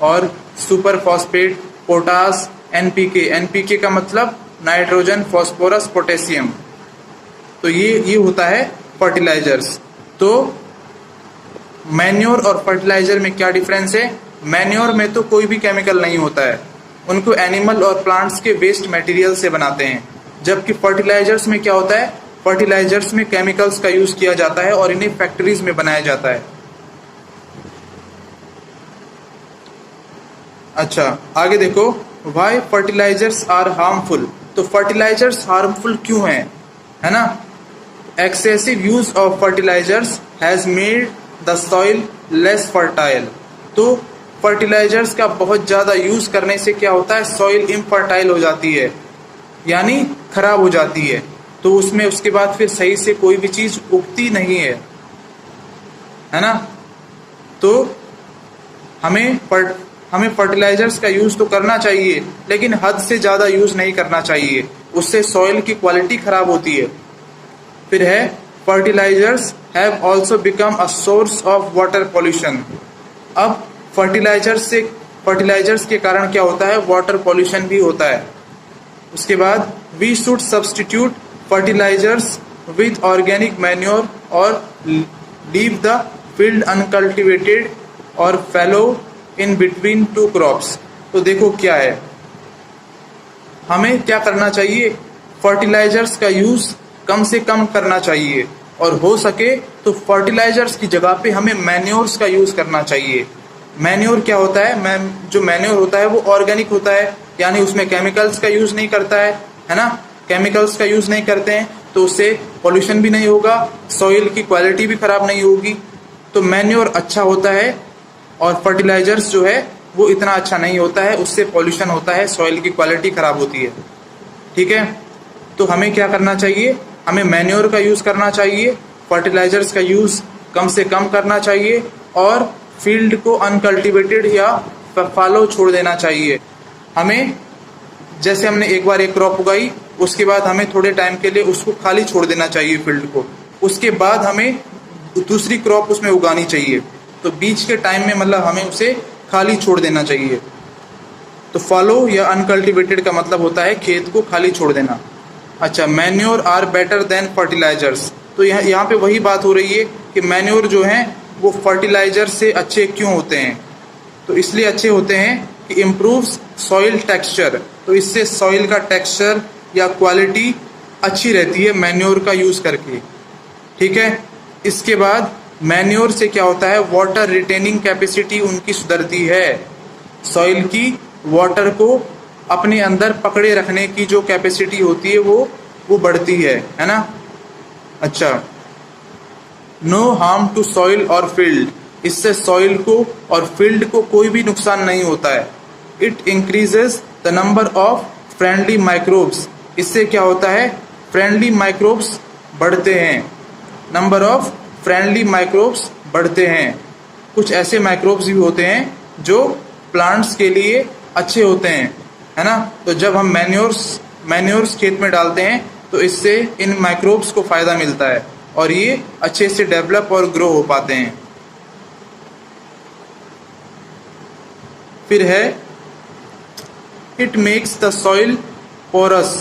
A: और सुपर फॉस्फेट, पोटास, एनपीके का मतलब नाइट्रोजन, फास्फोरस, पोटेशियम। तो ये होता है फर्टिलाइजर्स। तो मैन्योर और फर्टिलाइजर में क्या डिफरेंस है? मैन्योर में तो कोई भी केमिकल नहीं होता है, उनको एनिमल और प्लांट्स के वेस्ट मटेरियल से बनाते हैं। जबकि फर्टिलाइजर्स में क्या होता है? फर्टिलाइजर्स में केमिकल्स का यूज किया जाता है और इन्हें फैक्ट्रीज में बनाया जाता है। अच्छा, आगे देखो, व्हाई फर्टिलाइजर्स आर हार्मफुल। तो फर्टिलाइजर्स हार्मफुल क्यों हैं, है ना? Excessive use of fertilisers has made the soil less fertile. तो फर्टिलाइजर्स का बहुत ज़्यादा यूज करने से क्या होता है? सॉइल इनफर्टाइल हो जाती है, यानी खराब हो जाती है। तो उसमें उसके बाद फिर सही से कोई भी चीज उगती नहीं है ना? तो हमें फर्टिलाइजर्स का यूज तो करना चाहिए, लेकिन हद से ज्यादा यूज नहीं करना चाहिए, उससे सॉइल की क्वालिटी खराब होती है। फिर है, fertilisers have also become a source of water pollution. अब फर्टिलाइजर्स के कारण क्या होता है? वाटर पॉल्यूशन भी होता है। उसके बाद, we should substitute fertilisers with organic manure और लीव द फील्ड अनकल्टिवेटेड और fallow in between two crops. तो देखो क्या है, हमें क्या करना चाहिए? फर्टिलाइजर्स का यूज कम से कम करना चाहिए, और हो सके तो फर्टिलाइजर्स की जगह पे हमें मैन्योर्स का यूज करना चाहिए। मैन्योर क्या होता है? जो मैन्योर होता है वो ऑर्गेनिक होता है, यानी उसमें केमिकल्स का यूज नहीं करता है ना? केमिकल्स का यूज नहीं करते हैं, तो उससे पॉल्यूशन भी नहीं होगा, सॉइल की क्वालिटी भी खराब नहीं होगी। तो मैन्योर अच्छा होता है, और फर्टिलाइजर्स जो है वो इतना अच्छा नहीं होता है, उससे पॉल्यूशन होता है, सॉइल की क्वालिटी खराब होती है। ठीक है, तो हमें क्या करना चाहिए? हमें मैन्योर का यूज करना चाहिए, फर्टिलाइजर्स का यूज कम से कम करना चाहिए, और फील्ड को अनकल्टिवेटेड या फॉलो छोड़ देना चाहिए। हमें, जैसे हमने एक बार एक क्रॉप उगाई, उसके बाद हमें थोड़े टाइम के लिए उसको खाली छोड़ देना चाहिए फील्ड को, उसके बाद हमें दूसरी क्रॉप उसमें उगानी चाहिए। तो बीच के टाइम में मतलब हमें उसे खाली छोड़ देना चाहिए। तो फॉलो या अनकल्टिवेटेड का मतलब होता है खेत को खाली छोड़ देना। अच्छा, manure are better than fertilisers. तो यहाँ पे वही बात हो रही है कि मैन्योर जो हैं वो फर्टिलाइजर से अच्छे क्यों होते हैं? तो इसलिए अच्छे होते हैं कि इम्प्रूव्स सॉइल टेक्सचर। तो इससे सॉइल का टेक्सचर या क्वालिटी अच्छी रहती है मैन्योर का यूज करके। ठीक है, इसके बाद मैन्योर से क्या होता है? वाटर रिटेनिंग कैपेसिटी उनकी सुधरती है, सॉइल की वाटर को अपने अंदर पकड़े रखने की जो कैपेसिटी होती है वो बढ़ती है ना? अच्छा, नो हार्म टू सॉइल और फील्ड। इससे सॉइल को और फील्ड को कोई भी नुकसान नहीं होता है। It increases the number of friendly microbes. इससे क्या होता है? फ्रेंडली माइक्रोब्स बढ़ते हैं, नंबर ऑफ फ्रेंडली माइक्रोब्स बढ़ते हैं। कुछ ऐसे माइक्रोब्स भी होते हैं जो प्लांट्स के लिए अच्छे होते हैं, है ना? तो जब हम मैन्योर्स खेत में डालते हैं तो इससे इन माइक्रोब्स को फायदा मिलता है और ये अच्छे से डेवलप और ग्रो हो पाते हैं। फिर है, it makes the soil porous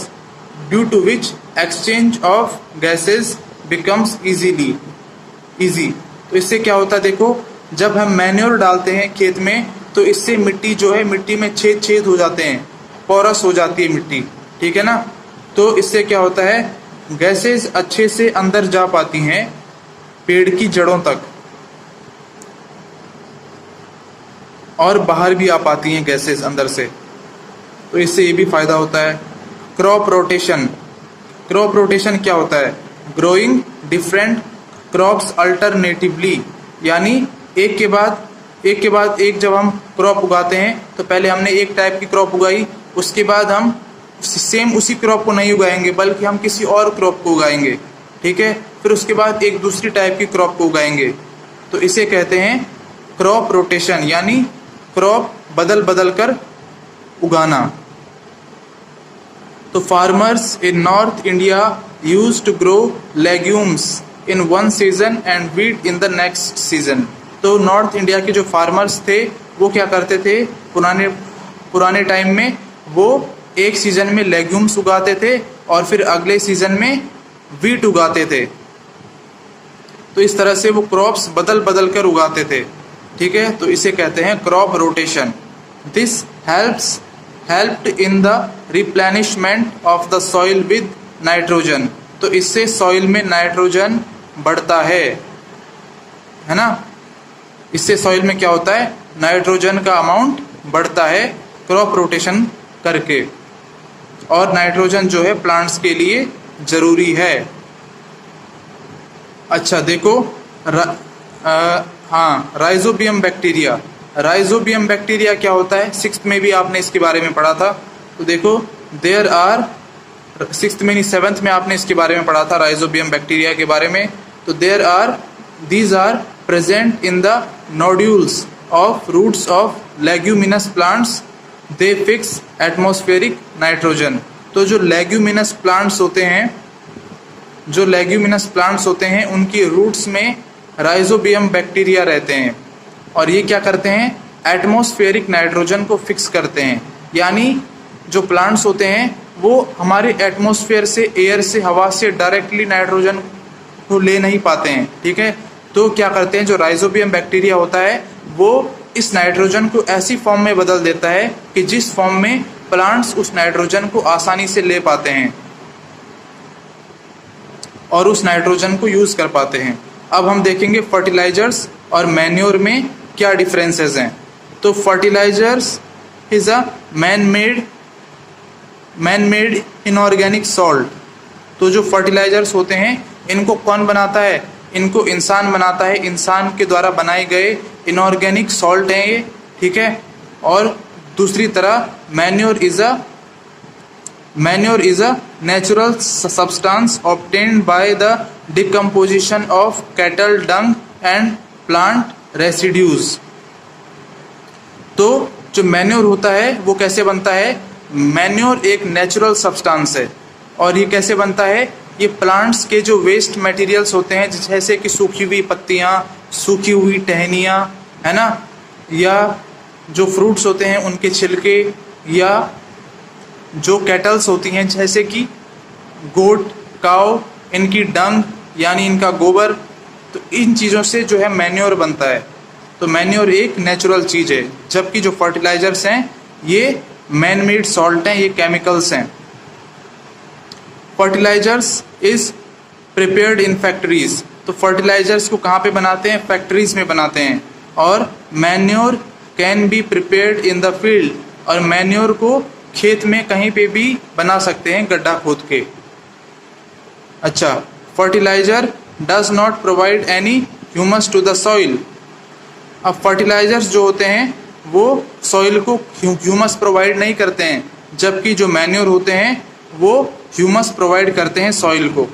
A: due to which exchange of gases becomes easy. तो इससे क्या होता है? देखो, जब हम मैन्योर डालते हैं खेत में तो इससे मिट्टी जो है, मिट्टी में छेद हो जाते हैं, पोरस हो जाती है मिट्टी। ठीक है ना? तो इससे क्या होता है? गैसेस अच्छे से अंदर जा पाती हैं पेड़ की जड़ों तक, और बाहर भी आ पाती हैं गैसेस अंदर से। तो इससे ये भी फायदा होता है। क्रॉप रोटेशन क्या होता है? ग्रोइंग डिफरेंट क्रॉप्स अल्टरनेटिवली, यानी एक के बाद एक जब हम क्रॉप उगाते हैं तो पहले हमने एक टाइप की क्रॉप उगाई, उसके बाद हम सेम उसी क्रॉप को नहीं उगाएंगे बल्कि हम किसी और क्रॉप को उगाएंगे। ठीक है, फिर उसके बाद एक दूसरी टाइप की क्रॉप को उगाएंगे। तो इसे कहते हैं क्रॉप रोटेशन, यानी क्रॉप बदल कर उगाना। तो farmers in north India used to grow legumes in one season and wheat in the next season. तो नॉर्थ इंडिया के जो फार्मर्स थे वो क्या करते थे? पुराने टाइम में वो एक सीजन में लेग्यूम्स उगाते थे और फिर अगले सीजन में वीट उगाते थे। तो इस तरह से वो क्रॉप्स बदल बदल कर उगाते थे, ठीक है। तो इसे कहते हैं crop rotation. This helped in the replenishment of the soil with nitrogen. तो इससे सॉइल में नाइट्रोजन बढ़ता है ना। इससे सॉइल में क्या होता है, नाइट्रोजन का अमाउंट बढ़ता है क्रॉप रोटेशन करके, और नाइट्रोजन जो है प्लांट्स के लिए जरूरी है। अच्छा देखो, राइजोबियम बैक्टीरिया। राइजोबियम बैक्टीरिया क्या होता है, सिक्स्थ में भी आपने इसके बारे में पढ़ा था। तो देखो, देयर आर, सिक्स्थ में नहीं सेवन्थ में आपने इसके बारे में पढ़ा था राइजोबियम बैक्टीरिया के बारे में। तो there are, these are present in the nodules of roots of leguminous plants, they fix atmospheric nitrogen. तो जो लेग्यूमिनस प्लांट्स होते हैं, उनकी रूट्स में राइजोबियम बैक्टीरिया रहते हैं, और ये क्या करते हैं, एटमॉस्फेरिक नाइट्रोजन को फिक्स करते हैं। यानी जो प्लांट्स होते हैं वो हमारे एटमॉस्फेयर से, एयर से, हवा से डायरेक्टली नाइट्रोजन को ले नहीं पाते हैं, ठीक है। तो क्या करते हैं, जो राइजोबियम बैक्टीरिया होता है वो इस नाइट्रोजन को ऐसी फॉर्म में बदल देता है कि जिस फॉर्म में प्लांट्स उस नाइट्रोजन को आसानी से ले पाते हैं और उस नाइट्रोजन को यूज कर पाते हैं। अब हम देखेंगे फर्टिलाइजर्स और मैन्योर में क्या डिफरेंसेस हैं। तो fertilisers is a man made inorganic salt. तो जो फर्टिलाइजर्स होते हैं इनको कौन बनाता है, इनको इंसान बनाता है, इंसान के द्वारा बनाए गए इनऑर्गेनिक सॉल्ट हैं ये, ठीक है। और दूसरी तरह manure is a natural substance obtained by the decomposition of cattle Dang and plant residues. तो जो मैन्योर होता है वो कैसे बनता है, मैन्योर एक नेचुरल सब्सटेंस है, और ये कैसे बनता है, ये प्लांट्स के जो वेस्ट मटेरियल्स होते हैं, जैसे कि सूखी हुई पत्तियां, सूखी हुई टहनियाँ, है ना, या जो फ्रूट्स होते हैं उनके छिलके, या जो कैटल्स होती हैं जैसे कि गोट, काव, इनकी डंग यानी इनका गोबर, तो इन चीज़ों से जो है मैन्योर बनता है। तो मैन्योर एक नेचुरल चीज़ है, जबकि जो फर्टिलाइजर्स हैं ये मैन मेड सॉल्ट हैं, ये केमिकल्स हैं। Fertilisers is prepared in factories. तो फर्टिलाइजर्स को कहाँ पे बनाते हैं, फैक्ट्रीज में बनाते हैं। और manure can be prepared in the field, और मैन्योर को खेत में कहीं पे भी बना सकते हैं गड्ढा खोद के। अच्छा, fertiliser does not provide any humus to the soil. अब फर्टिलाइजर्स जो होते हैं वो सॉइल को ह्यूमस प्रोवाइड नहीं करते हैं, जबकि जो मैन्योर होते हैं वो ह्यूमस प्रोवाइड करते हैं सॉइल को।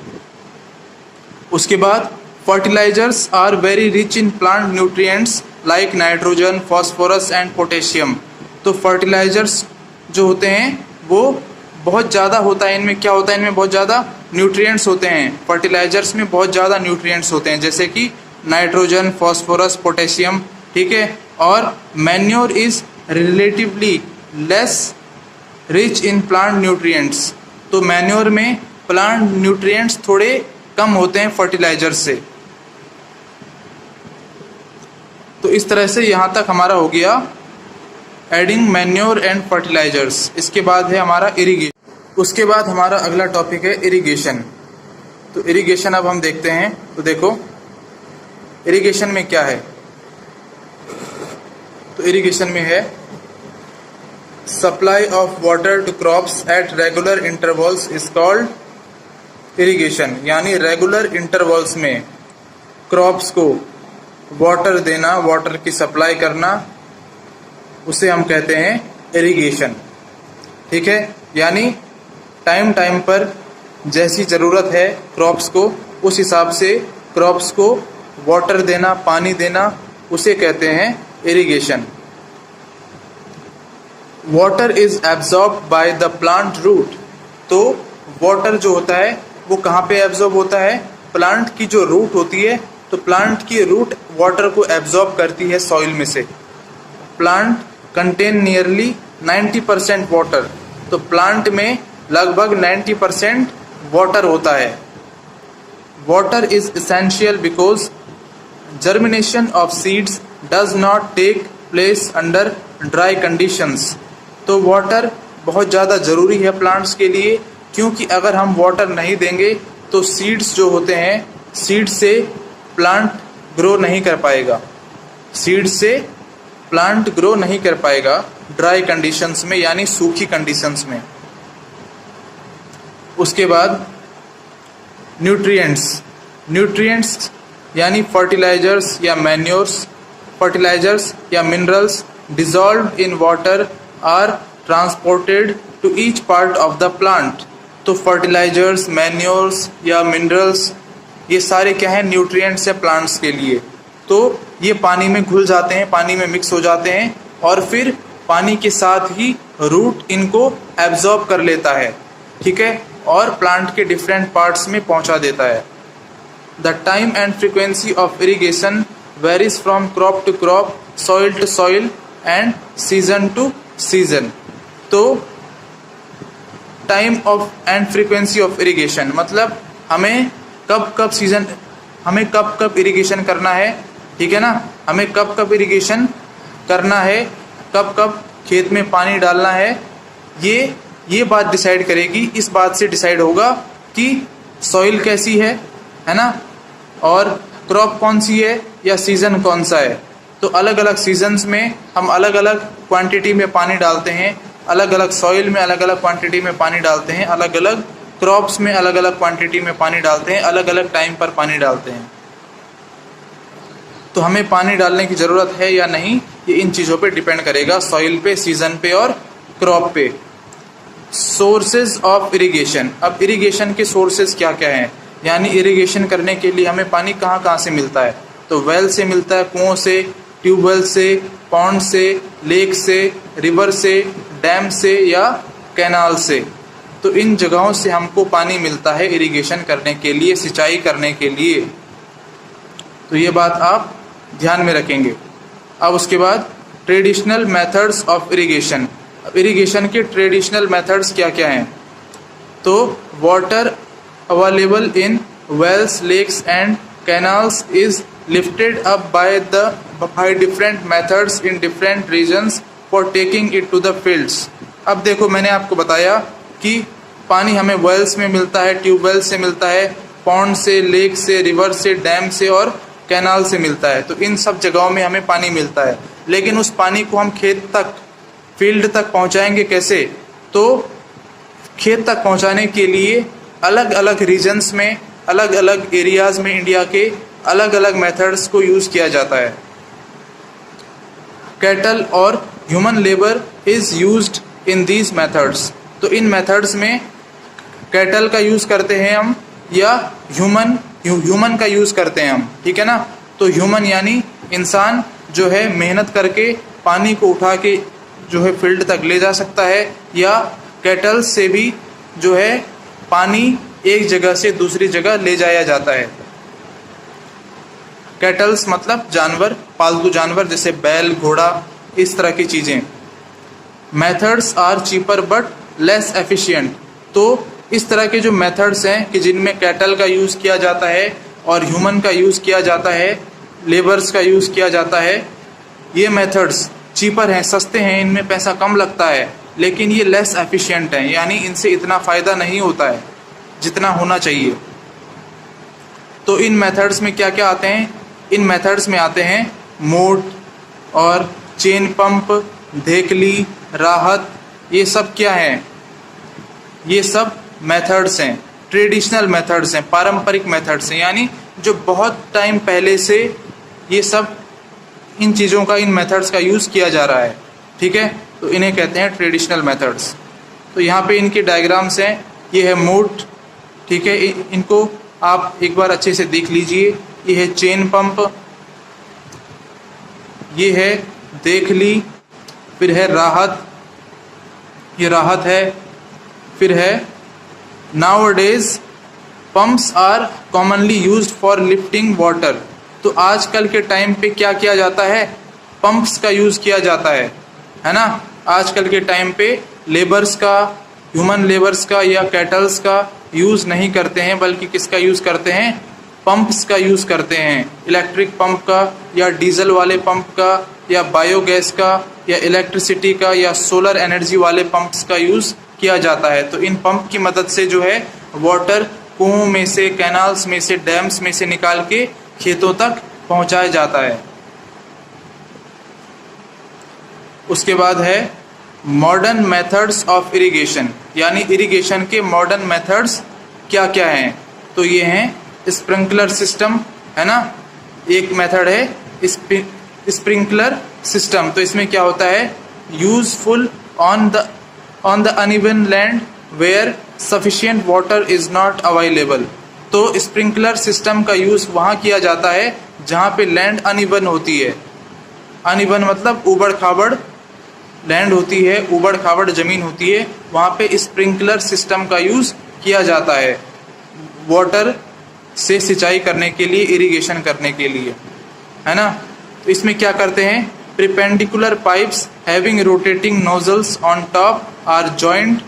A: उसके बाद fertilisers are very rich in plant nutrients like nitrogen, phosphorus and potassium. तो फर्टिलाइजर्स जो होते हैं वो बहुत ज़्यादा होता है, इनमें क्या होता है, इनमें बहुत ज़्यादा न्यूट्रिएंट्स होते हैं। फर्टिलाइजर्स में बहुत ज़्यादा न्यूट्रिएंट्स होते हैं, जैसे कि नाइट्रोजन, फॉस्फोरस, पोटेशियम, ठीक है। और manure is relatively less rich in plant nutrients. तो मैन्योर में प्लांट न्यूट्रिएंट्स थोड़े कम होते हैं फर्टिलाइजर से। तो इस तरह से यहाँ तक हमारा हो गया एडिंग मैन्योर एंड फर्टिलाइजर्स। इसके बाद है हमारा इरिगेशन। उसके बाद हमारा अगला टॉपिक है इरिगेशन। तो इरिगेशन अब हम देखते हैं। तो देखो इरिगेशन में क्या है, तो इरिगेशन में है supply of water to crops at regular intervals is called irrigation. यानी रेगुलर इंटरवल्स में क्रॉप्स को वाटर देना, वाटर की सप्लाई करना, उसे हम कहते हैं इरिगेशन, ठीक है। यानी टाइम टाइम पर जैसी ज़रूरत है क्रॉप्स को, उस हिसाब से क्रॉप्स को वाटर देना, पानी देना, उसे कहते हैं irrigation. Water is absorb by the plant root. तो वाटर जो होता है वो कहाँ पे एब्जॉर्ब होता है, प्लांट की जो रूट होती है, तो प्लांट की रूट वाटर को एब्जॉर्ब करती है सॉइल में से। Plant contain nearly 90% water. तो प्लांट में लगभग 90% वाटर होता है। water is essential because germination of seeds does not take place under dry conditions। तो वाटर बहुत ज़्यादा ज़रूरी है प्लांट्स के लिए, क्योंकि अगर हम वाटर नहीं देंगे तो सीड्स जो होते हैं, सीड से प्लांट ग्रो नहीं कर पाएगा, सीड से प्लांट ग्रो नहीं कर पाएगा ड्राई कंडीशंस में, यानी सूखी कंडीशंस में। उसके बाद न्यूट्रिएंट्स, न्यूट्रिएंट्स यानी फर्टिलाइजर्स या मैन्योर्स, फर्टिलाइजर्स या minerals dissolve in water are transported to each part of the plant. तो फर्टिलाइजर्स, मैन्योर्स या मिनरल्स, ये सारे क्या हैं, न्यूट्रिएंट्स हैं प्लांट्स के लिए। तो ये पानी में घुल जाते हैं, पानी में मिक्स हो जाते हैं और फिर पानी के साथ ही रूट इनको एब्जॉर्ब कर लेता है, ठीक है, और प्लांट के डिफरेंट पार्ट्स में पहुंचा देता है। The time and frequency of irrigation varies from crop to crop, soil to soil and season to season. तो time of and frequency of irrigation मतलब हमें कब कब इरिगेशन करना है, ठीक है ना, हमें कब कब इरिगेशन करना है, कब कब खेत में पानी डालना है, ये बात डिसाइड करेगी। इस बात से डिसाइड होगा कि सॉइल कैसी है ना, और क्रॉप कौन सी है या सीज़न कौन सा है। तो अलग अलग सीजन्स में हम अलग अलग क्वांटिटी में पानी डालते हैं, अलग अलग सॉइल में अलग अलग क्वांटिटी में पानी डालते हैं, अलग अलग क्रॉप्स में अलग अलग क्वांटिटी में पानी डालते हैं, अलग अलग टाइम पर पानी डालते हैं। तो हमें पानी डालने की ज़रूरत है या नहीं, ये इन चीज़ों पे डिपेंड करेगा, सॉइल पे, सीज़न पे और क्रॉप पे। सोर्सेज ऑफ इरिगेशन, अब इरिगेशन के सोर्सेज क्या क्या हैं, यानी इरिगेशन करने के लिए हमें पानी कहाँ कहाँ से मिलता है। तो वेल से मिलता है, कुओं से, ट्यूबवेल से, पॉन्ड से, लेक से, रिवर से, डैम से या कैनाल से। तो इन जगहों से हमको पानी मिलता है इरिगेशन करने के लिए, सिंचाई करने के लिए। तो ये बात आप ध्यान में रखेंगे। अब उसके बाद ट्रेडिशनल मेथड्स ऑफ इरिगेशन। अब इरिगेशन के ट्रेडिशनल मेथड्स क्या क्या हैं। तो water available in wells, lakes and canals is lifted up by different methods in different regions for taking it to the fields. अब देखो, मैंने आपको बताया कि पानी हमें वेल्स में मिलता है, ट्यूबवेल से मिलता है, पॉन्ड से, लेक से, रिवर से, डैम से और कैनाल से मिलता है। तो इन सब जगहों में हमें पानी मिलता है, लेकिन उस पानी को हम खेत तक, फील्ड तक पहुंचाएंगे कैसे। तो खेत तक पहुंचाने के लिए अलग अलग रीजन्स में, अलग अलग एरियाज़ में इंडिया के अलग अलग मेथड्स को यूज़ किया जाता है। कैटल और human labour is used in these methods. तो इन मेथड्स में कैटल का यूज़ करते हैं हम या ह्यूमन का यूज़ करते हैं हम, ठीक है ना। तो ह्यूमन यानी इंसान जो है मेहनत करके पानी को उठा के जो है फील्ड तक ले जा सकता है, या कैटल से भी जो है पानी एक जगह से दूसरी जगह ले जाया जाता है। कैटल्स मतलब जानवर, पालतू जानवर, जैसे बैल, घोड़ा, इस तरह की चीज़ें। Methods are cheaper but less efficient. तो इस तरह के जो मेथड्स हैं कि जिनमें कैटल का यूज़ किया जाता है और ह्यूमन का यूज़ किया जाता है, लेबर्स का यूज़ किया जाता है, ये मेथड्स चीपर हैं, सस्ते हैं, इनमें पैसा कम लगता है, लेकिन ये लेस एफिशिएंट हैं, यानी इनसे इतना फ़ायदा नहीं होता है जितना होना चाहिए। तो इन मेथड्स में क्या क्या आते हैं, इन मेथड्स में आते हैं मोट और चेन पंप, धेकली, राहत, ये सब क्या हैं, ये सब मेथड्स हैं, ट्रेडिशनल मेथड्स हैं, पारंपरिक मेथड्स हैं, यानी जो बहुत टाइम पहले से ये सब इन चीज़ों का, इन मेथड्स का यूज़ किया जा रहा है, ठीक है। तो इन्हें कहते हैं ट्रेडिशनल मेथड्स। तो यहाँ पे इनके डायग्राम्स हैं, ये है मोट, ठीक है, इनको आप एक बार अच्छे से देख लीजिए। ये है चेन पंप, ये है धेकली, फिर है राहत, ये राहत है, फिर है nowadays pumps are commonly used for lifting water. तो आजकल के टाइम पे क्या किया जाता है, पंप्स का यूज़ किया जाता है ना। आजकल के टाइम पे लेबर्स का, ह्यूमन लेबर्स का या कैटल्स का यूज़ नहीं करते हैं, बल्कि किसका यूज़ करते हैं, पंप्स का यूज़ करते हैं, इलेक्ट्रिक पंप का या डीजल वाले पंप का या बायोगैस का या इलेक्ट्रिसिटी का या सोलर एनर्जी वाले पंप्स का यूज़ किया जाता है। तो इन पंप की मदद से जो है वाटर कुओं में से, कैनाल्स में से, डैम्स में से निकाल के खेतों तक पहुंचाया जाता है। उसके बाद है मॉडर्न मेथड्स ऑफ इरिगेशन, यानी इरिगेशन के मॉडर्न मेथड्स क्या क्या हैं। तो ये हैं स्प्रिंकलर सिस्टम, है ना, एक मेथड है स्प्रिंकलर सिस्टम। तो इसमें क्या होता है, useful on the uneven land where sufficient water is not available. तो स्प्रिंकलर सिस्टम का यूज वहाँ किया जाता है जहाँ पे लैंड अनइवन होती है। अनइवन मतलब उबड़ खाबड़ लैंड होती है, उबड़ खाबड़ जमीन होती है, वहाँ पे स्प्रिंकलर सिस्टम का यूज किया जाता है वाटर से सिंचाई करने के लिए, इरिगेशन करने के लिए, है ना। तो इसमें क्या करते हैं, perpendicular pipes having rotating nozzles on top are joint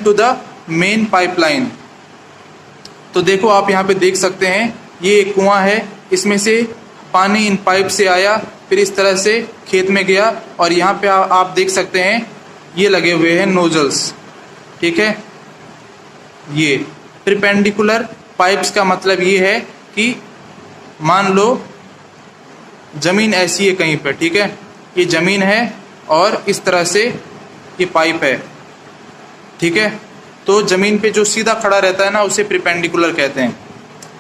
A: to the main pipeline. तो देखो आप यहाँ पे देख सकते हैं, ये एक कुआं है, इसमें से पानी इन पाइप से आया, फिर इस तरह से खेत में गया, और यहाँ पे आप देख सकते हैं ये लगे हुए हैं नोजल्स, ठीक है। ये परपेंडिकुलर पाइप्स का मतलब ये है कि मान लो जमीन ऐसी है कहीं पर, ठीक है, ये जमीन है और इस तरह से ये पाइप है, ठीक है। तो जमीन पे जो सीधा खड़ा रहता है ना, उसे परपेंडिकुलर कहते हैं।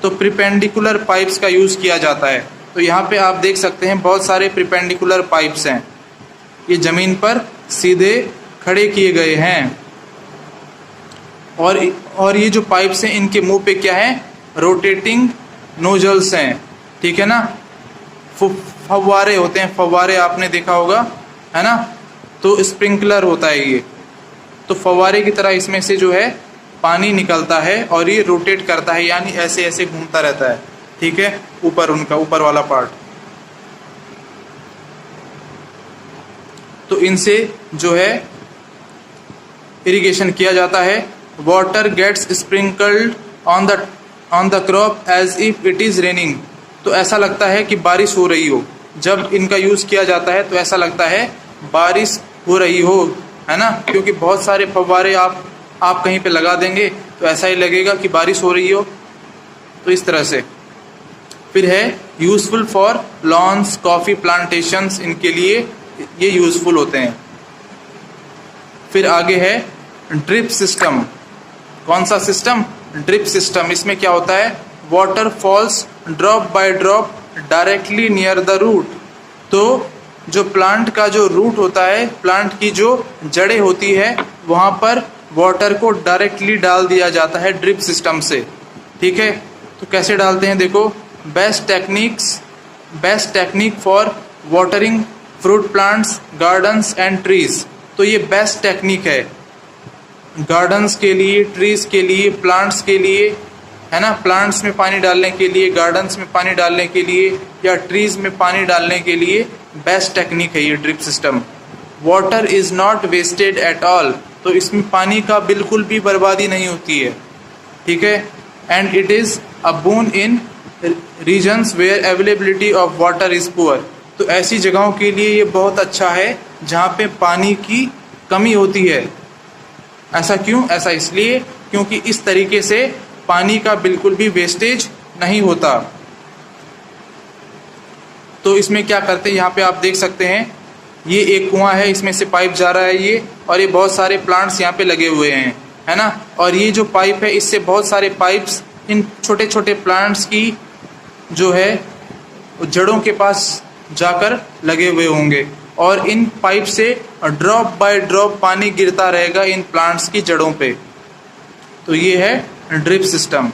A: तो परपेंडिकुलर पाइप्स का यूज़ किया जाता है। तो यहाँ पे आप देख सकते हैं बहुत सारे परपेंडिकुलर पाइप्स हैं, ये ज़मीन पर सीधे खड़े किए गए हैं। और ये जो पाइप्स हैं, इनके मुंह पे क्या है, रोटेटिंग नोजल्स हैं, ठीक है ना। फव्वारे होते हैं, फव्वारे आपने देखा होगा, है ना। तो स्प्रिंकलर होता है ये, तो फव्वारे की तरह इसमें से जो है पानी निकलता है और ये रोटेट करता है, यानी ऐसे ऐसे घूमता रहता है, ठीक है, ऊपर उनका ऊपर वाला पार्ट। तो इनसे जो है इरिगेशन किया जाता है। Water gets sprinkled on the crop as if it is raining. तो ऐसा लगता है कि बारिश हो रही हो, जब इनका यूज़ किया जाता है तो ऐसा लगता है बारिश हो रही हो, है ना, क्योंकि बहुत सारे फव्वारे आप कहीं पे लगा देंगे तो ऐसा ही लगेगा कि बारिश हो रही हो। तो इस तरह से। फिर है useful for lawns, coffee plantations, इनके लिए ये यूज़फुल होते हैं। फिर आगे है ड्रिप सिस्टम। कौन सा सिस्टम, ड्रिप सिस्टम। इसमें क्या होता है, water falls drop by drop directly near the root. तो जो प्लांट का जो रूट होता है, प्लांट की जो जड़ें होती है, वहाँ पर वाटर को डायरेक्टली डाल दिया जाता है ड्रिप सिस्टम से, ठीक है। तो कैसे डालते हैं, देखो, best technique for watering fruit plants, gardens and trees. तो ये बेस्ट टेक्निक है गार्डन्स के लिए, ट्रीज के लिए, प्लांट्स के लिए, है ना। प्लांट्स में पानी डालने के लिए, गार्डन्स में पानी डालने के लिए या ट्रीज में पानी डालने के लिए बेस्ट टेक्निक है ये drip system. Water is not wasted at all. तो इसमें पानी का बिल्कुल भी बर्बादी नहीं होती है, ठीक है। And it is a boon in regions where availability of water is poor. तो ऐसी जगहों के लिए ये बहुत अच्छा है जहाँ पे पानी की कमी होती है। ऐसा क्यों, ऐसा इसलिए क्योंकि इस तरीके से पानी का बिल्कुल भी वेस्टेज नहीं होता। तो इसमें क्या करते हैं, यहाँ पे आप देख सकते हैं, ये एक कुआं है, इसमें से पाइप जा रहा है ये, और ये बहुत सारे प्लांट्स यहाँ पे लगे हुए हैं, है ना। और ये जो पाइप है, इससे बहुत सारे पाइप्स इन छोटे छोटे प्लांट्स की जो है जड़ों के पास जाकर लगे हुए होंगे, और इन पाइप से ड्रॉप बाय ड्रॉप पानी गिरता रहेगा इन प्लांट्स की जड़ों पे। तो ये है ड्रिप सिस्टम।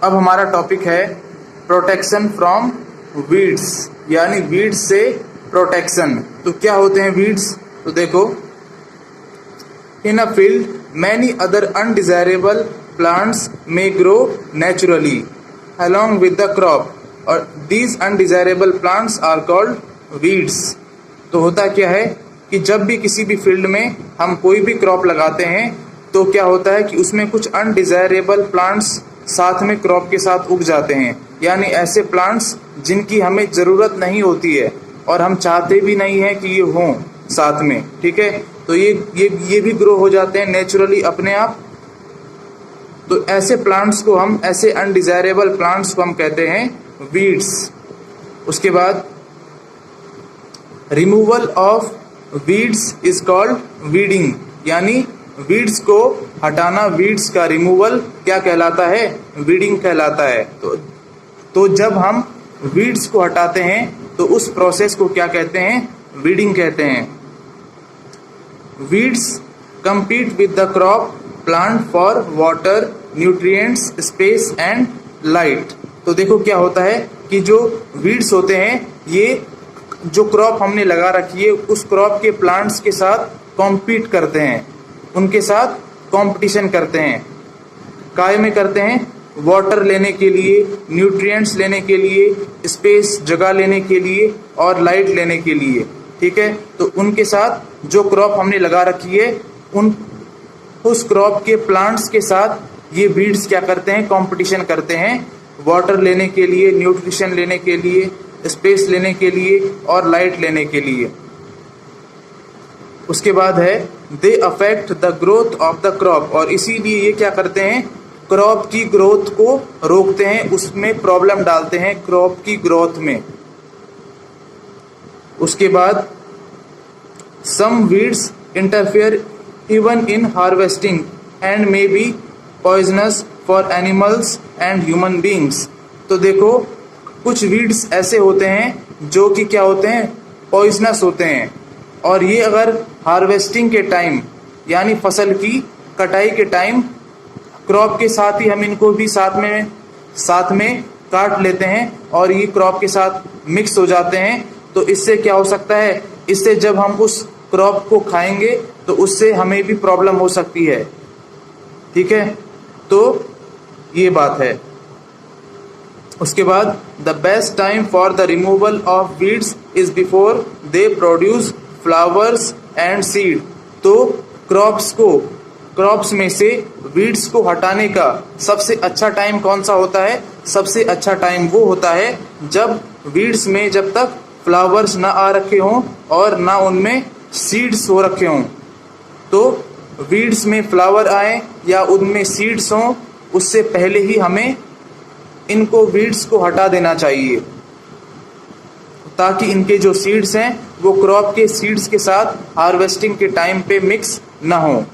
A: अब हमारा टॉपिक है प्रोटेक्शन फ्रॉम वीड्स, यानी वीड्स से प्रोटेक्शन। तो क्या होते हैं वीड्स, तो देखो, in a field many other undesirable plants may grow naturally along with the crop और these undesirable plants are called weeds। तो होता क्या है कि जब भी किसी भी फील्ड में हम कोई भी क्रॉप लगाते हैं तो क्या होता है कि उसमें कुछ अनडिजायरेबल प्लांट्स साथ में क्रॉप के साथ उग जाते हैं, यानी ऐसे प्लांट्स जिनकी हमें ज़रूरत नहीं होती है और हम चाहते भी नहीं हैं कि ये हों साथ में, ठीक है। तो ये भी ग्रो हो जाते हैं नेचुरली अपने आप। तो ऐसे प्लांट्स को हम, ऐसे अनडिजायरेबल प्लांट्स को हम कहते हैं वीड्स। उसके बाद removal of weeds is called weeding, यानी वीड्स को हटाना, वीड्स का रिमूवल क्या कहलाता है? वीडिंग कहलाता है। तो जब हम वीड्स को हटाते हैं तो उस प्रोसेस को क्या कहते हैं? वीडिंग कहते हैं। Weeds compete with the crop plant for water, nutrients, space and light। तो देखो क्या होता है कि जो वीड्स होते हैं, ये जो क्रॉप हमने लगा रखी है उस क्रॉप के प्लांट्स के साथ कॉम्पीट करते हैं, उनके साथ कंपटीशन करते हैं। काय में करते हैं? वाटर लेने के लिए, न्यूट्रिएंट्स लेने के लिए, स्पेस जगह लेने के लिए और लाइट लेने के लिए, ठीक है। तो उनके साथ जो क्रॉप हमने लगा रखी है उस क्रॉप के प्लांट्स के साथ ये वीड्स क्या करते हैं? कंपटीशन करते हैं, वाटर लेने के लिए, न्यूट्रिशन लेने के लिए, स्पेस लेने के लिए और लाइट लेने के लिए। उसके बाद है they affect the growth of the crop, और इसीलिए ये क्या करते हैं? क्रॉप की ग्रोथ को रोकते हैं, उसमें प्रॉब्लम डालते हैं क्रॉप की ग्रोथ में। उसके बाद some weeds interfere even in harvesting and may be poisonous for animals and human beings. तो देखो कुछ वीड्स ऐसे होते हैं जो कि क्या होते हैं? पॉइजनस होते हैं, और ये अगर हार्वेस्टिंग के टाइम यानी फसल की कटाई के टाइम क्रॉप के साथ ही हम इनको भी साथ में काट लेते हैं और ये क्रॉप के साथ मिक्स हो जाते हैं। तो इससे क्या हो सकता है? इससे जब हम उस क्रॉप को खाएंगे तो उससे हमें भी प्रॉब्लम हो सकती है, ठीक है। तो ये बात है। उसके बाद the best time for the removal of weeds is before they produce flowers and seed. तो क्रॉप्स में से वीड्स को हटाने का सबसे अच्छा टाइम कौन सा होता है? सबसे अच्छा टाइम वो होता है जब वीड्स में जब तक फ्लावर्स ना आ रखे हों और ना उनमें सीड्स हो रखे हों। तो वीड्स में फ्लावर आए या उनमें सीड्स हों, उससे पहले ही हमें इनको वीड्स को हटा देना चाहिए, ताकि इनके जो सीड्स हैं वो क्रॉप के सीड्स के साथ हार्वेस्टिंग के टाइम पे मिक्स ना हो।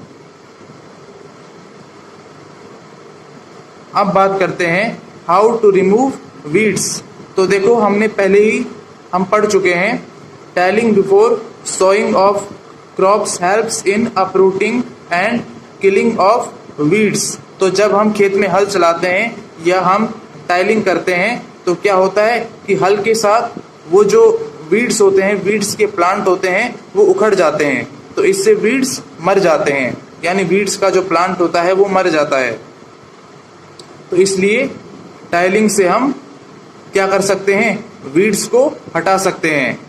A: अब बात करते हैं हाउ टू रिमूव वीड्स। तो देखो हमने पहले ही हम पढ़ चुके हैं, tilling before sowing of crops helps in uprooting and killing of weeds. तो जब हम खेत में हल चलाते हैं या हम टाइलिंग करते हैं तो क्या होता है कि हल के साथ वो जो वीड्स होते हैं, वीड्स के प्लांट होते हैं, वो उखड़ जाते हैं। तो इससे वीड्स मर जाते हैं, यानी वीड्स का जो प्लांट होता है वो मर जाता है। तो इसलिए टाइलिंग से हम क्या कर सकते हैं? वीड्स को हटा सकते हैं।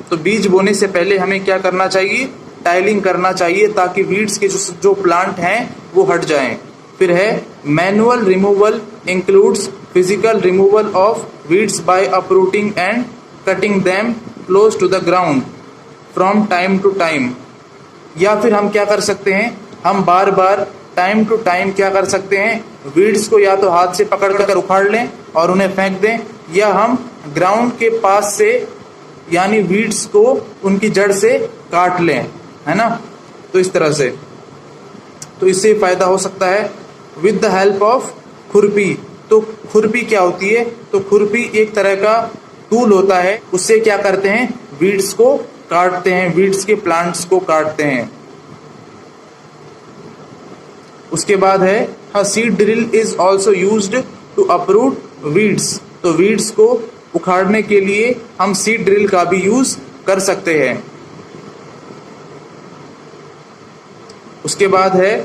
A: तो बीज बोने से पहले हमें क्या करना चाहिए? टाइलिंग करना चाहिए, ताकि वीड्स के जो प्लांट हैं वो हट जाएं। फिर है manual removal includes physical removal of weeds by uprooting and cutting them close to the ground from time to time. या फिर हम क्या कर सकते हैं? हम बार बार टाइम टू टाइम क्या कर सकते हैं? वीड्स को या तो हाथ से पकड़ कर उखाड़ लें और उन्हें फेंक दें, या हम ग्राउंड के पास से यानी वीड्स को उनकी जड़ से काट लें, है ना। तो इस तरह से, तो इससे फायदा हो सकता है। विद द हेल्प ऑफ खुरपी। तो खुरपी क्या होती है? तो खुरपी एक तरह का टूल होता है, उससे क्या करते हैं? वीड्स को काटते हैं, वीड्स के प्लांट्स को काटते हैं। उसके बाद है seed drill is also used to uproot weeds. तो वीड्स को उखाड़ने के लिए हम सीड ड्रिल का भी यूज कर सकते हैं। उसके बाद है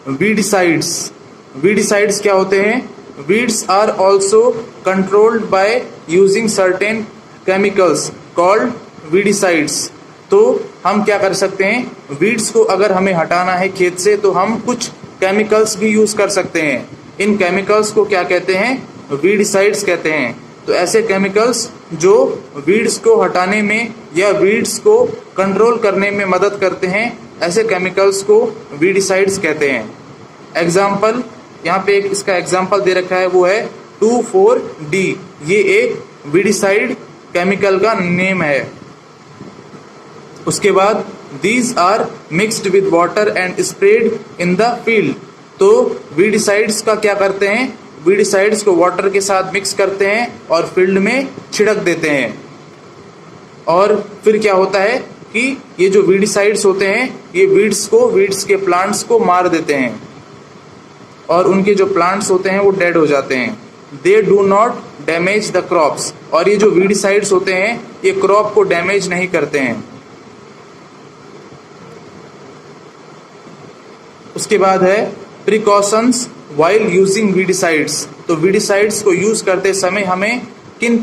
A: वीडसाइड्स। वीडसाइड्स क्या होते हैं? Weeds are also controlled by using certain chemicals called weedicides. तो हम क्या कर सकते हैं, वीड्स को अगर हमें हटाना है खेत से तो हम कुछ केमिकल्स भी यूज कर सकते हैं। इन केमिकल्स को क्या कहते हैं, वीडसाइड्स कहते हैं। तो ऐसे केमिकल्स जो वीड्स को हटाने में या वीड्स को कंट्रोल करने में मदद करते हैं, ऐसे केमिकल्स को वीडसाइड्स कहते हैं। एग्जाम्पल, यहाँ पे एक इसका एग्जाम्पल दे रखा है, वो है 2,4-D। ये एक वीडसाइड केमिकल का नेम है। उसके बाद these are mixed with water and spread in the field. तो वीडसाइड्स का क्या करते हैं, वीडसाइड्स को वाटर के साथ मिक्स करते हैं और फील्ड में छिड़क देते हैं। और फिर क्या होता है कि ये जो वीडसाइड्स होते हैं ये वीड्स के प्लांट्स को मार देते हैं और उनके जो प्लांट्स होते हैं वो डेड हो जाते हैं। They do not damage the crops. और ये जो वीडसाइड्स होते हैं ये क्रॉप को डैमेज नहीं करते हैं। उसके बाद है प्रिकॉशंस वाइल यूजिंग वीडसाइड्स। तो वीडसाइड्स को यूज करते समय हमें किन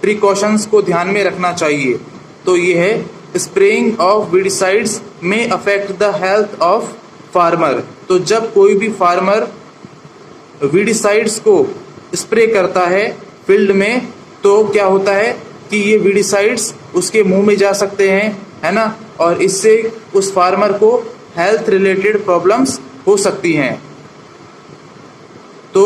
A: प्रिकॉशंस को ध्यान में रखना चाहिए। तो ये है स्प्रेइंग ऑफ वीडसाइड्स में affect the health of farmer. तो जब कोई भी फार्मर वीडसाइड्स को स्प्रे करता है फील्ड में तो क्या होता है कि ये वीडसाइड्स उसके मुंह में जा सकते हैं, है ना, और इससे उस फार्मर को हेल्थ रिलेटेड प्रॉब्लम्स हो सकती हैं। तो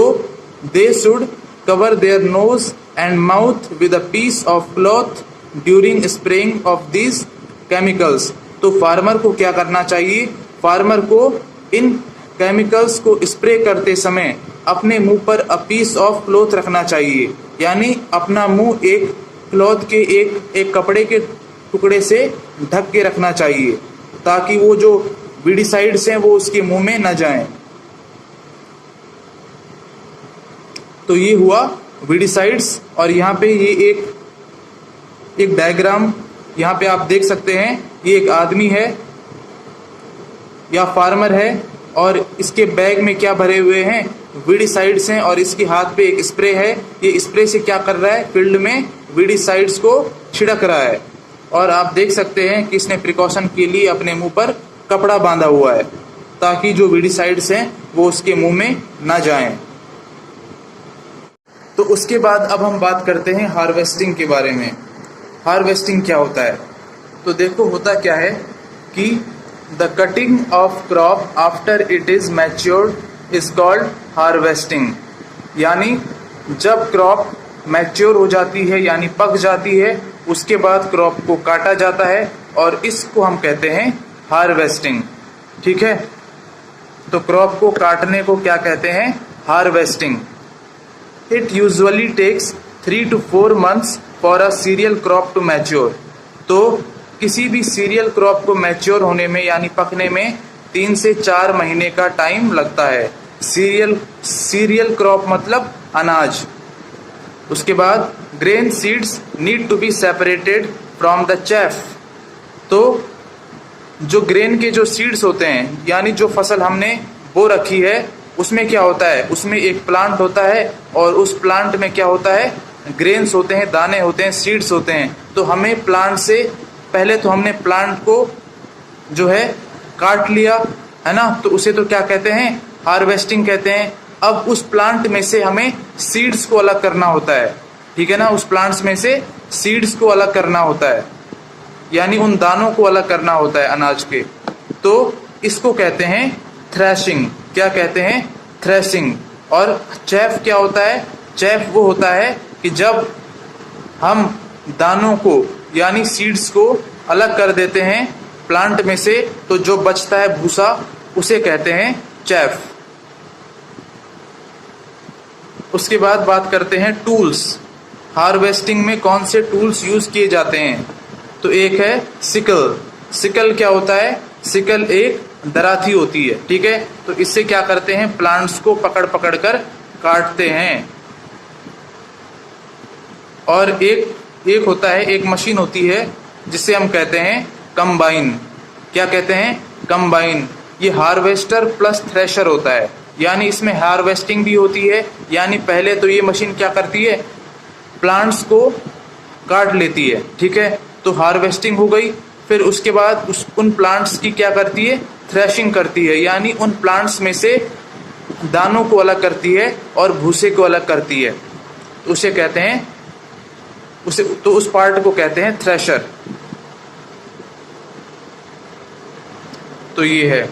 A: they should cover their nose and mouth with a piece of cloth during spraying of these chemicals. तो फार्मर को क्या करना चाहिए, फार्मर को इन केमिकल्स को स्प्रे करते समय अपने मुंह पर अ पीस ऑफ क्लॉथ रखना चाहिए, यानी अपना मुंह एक क्लॉथ के एक कपड़े के टुकड़े से ढक के रखना चाहिए ताकि वो जो वीडसाइड्स हैं वो उसके मुंह में न जाएं। तो ये हुआ वीडसाइड्स। और यहाँ पे ये एक डायग्राम यहाँ पे आप देख सकते हैं। ये एक आदमी है या फार्मर है और इसके बैग में क्या भरे हुए हैं, वीडसाइड्स हैं, और इसके हाथ पे एक स्प्रे है। ये स्प्रे से क्या कर रहा है, फील्ड में वीडसाइड्स को छिड़क रहा है। और आप देख सकते हैं कि इसने प्रिकॉशन के लिए अपने मुंह पर कपड़ा बांधा हुआ है ताकि जो वीडसाइड्स हैं वो उसके मुंह में ना जाएं। तो उसके बाद अब हम बात करते हैं हार्वेस्टिंग के बारे में। हार्वेस्टिंग क्या होता है, तो देखो होता क्या है कि the cutting of crop after it is matured is called harvesting. यानी जब क्रॉप मैच्योर हो जाती है यानी पक जाती है उसके बाद क्रॉप को काटा जाता है और इसको हम कहते हैं हार्वेस्टिंग। ठीक है, तो क्रॉप को काटने को क्या कहते हैं, harvesting. It usually takes 3 to 4 months for a cereal crop to mature. तो किसी भी सीरियल क्रॉप को मैच्योर होने में यानी पकने में 3 से 4 महीने का टाइम लगता है। सीरियल क्रॉप मतलब अनाज। उसके बाद grain seeds need to be separated from the chaff. तो जो ग्रेन के जो सीड्स होते हैं यानी जो फसल हमने बो रखी है उसमें क्या होता है, उसमें एक प्लांट होता है और उस प्लांट में क्या होता है, ग्रेन्स होते हैं, दाने होते हैं, सीड्स होते हैं। तो हमें प्लांट से पहले तो हमने प्लांट को जो है काट लिया, है ना, तो उसे तो क्या कहते हैं, हार्वेस्टिंग कहते हैं। अब उस प्लांट में से हमें सीड्स को अलग करना होता है, ठीक है ना, उस प्लांट्स में से सीड्स को अलग करना होता है यानी उन दानों को अलग करना होता है अनाज के। तो इसको कहते हैं थ्रेशिंग। क्या कहते हैं, थ्रेशिंग। और चैफ क्या होता है, चैफ वो होता है कि जब हम दानों को यानी सीड्स को अलग कर देते हैं प्लांट में से तो जो बचता है भूसा उसे कहते हैं चैफ। उसके बाद बात करते हैं टूल्स। हार्वेस्टिंग में कौन से टूल्स यूज किए जाते हैं, तो एक है सिकल। सिकल क्या होता है, सिकल एक दराती होती है, ठीक है, तो इससे क्या करते हैं, प्लांट्स को पकड़ पकड़ कर काटते हैं। और एक होता है, एक मशीन होती है जिसे हम कहते हैं कंबाइन। क्या कहते हैं, कंबाइन। ये हार्वेस्टर प्लस थ्रेशर होता है, यानी इसमें हार्वेस्टिंग भी होती है, यानी पहले तो ये मशीन क्या करती है, प्लांट्स को काट लेती है, ठीक है, तो हार्वेस्टिंग हो गई। फिर उसके बाद उन प्लांट्स की क्या करती है, थ्रेशिंग करती है, यानी उन प्लांट्स में से दानों को अलग करती है और भूसे को अलग करती है। तो उसे कहते हैं उस पार्ट को कहते हैं थ्रेशर। तो ये है।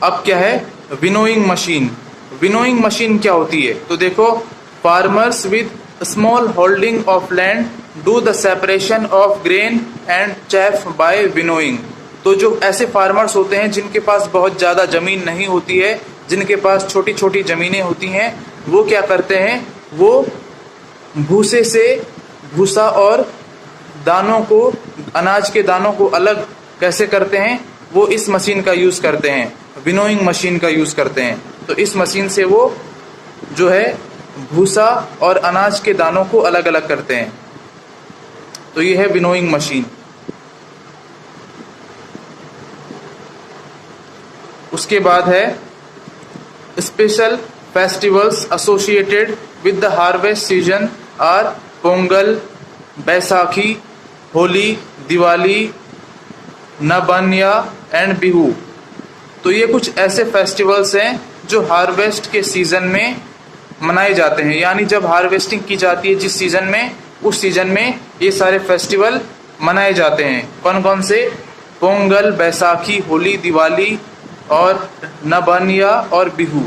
A: अब क्या है, विनोइंग मशीन। विनोइंग मशीन क्या होती है, तो देखो, farmers with small holding of land do the separation of grain and chaff by winnowing. तो जो ऐसे फार्मर्स होते हैं जिनके पास बहुत ज़्यादा ज़मीन नहीं होती है, जिनके पास छोटी छोटी ज़मीनें होती हैं, वो क्या करते हैं, वो भूसे से भूसा और दानों को, अनाज के दानों को अलग कैसे करते हैं, वो इस मशीन का यूज़ करते हैं, विनोइंग मशीन का यूज़ करते हैं। तो इस मशीन से वो जो है भूसा और अनाज के दानों को अलग अलग करते हैं। तो ये है विनोइंग मशीन। उसके बाद है special festivals associated with the harvest season are Pongal, Baisakhi, Holi, Diwali, Nabanna and Bihu. तो ये कुछ ऐसे फेस्टिवल्स हैं जो हार्वेस्ट के सीज़न में मनाए जाते हैं, यानी जब हार्वेस्टिंग की जाती है जिस सीज़न में, उस सीज़न में ये सारे फेस्टिवल मनाए जाते हैं। कौन कौन से, पोंगल, बैसाखी, होली, दिवाली और नबान्या और बिहू।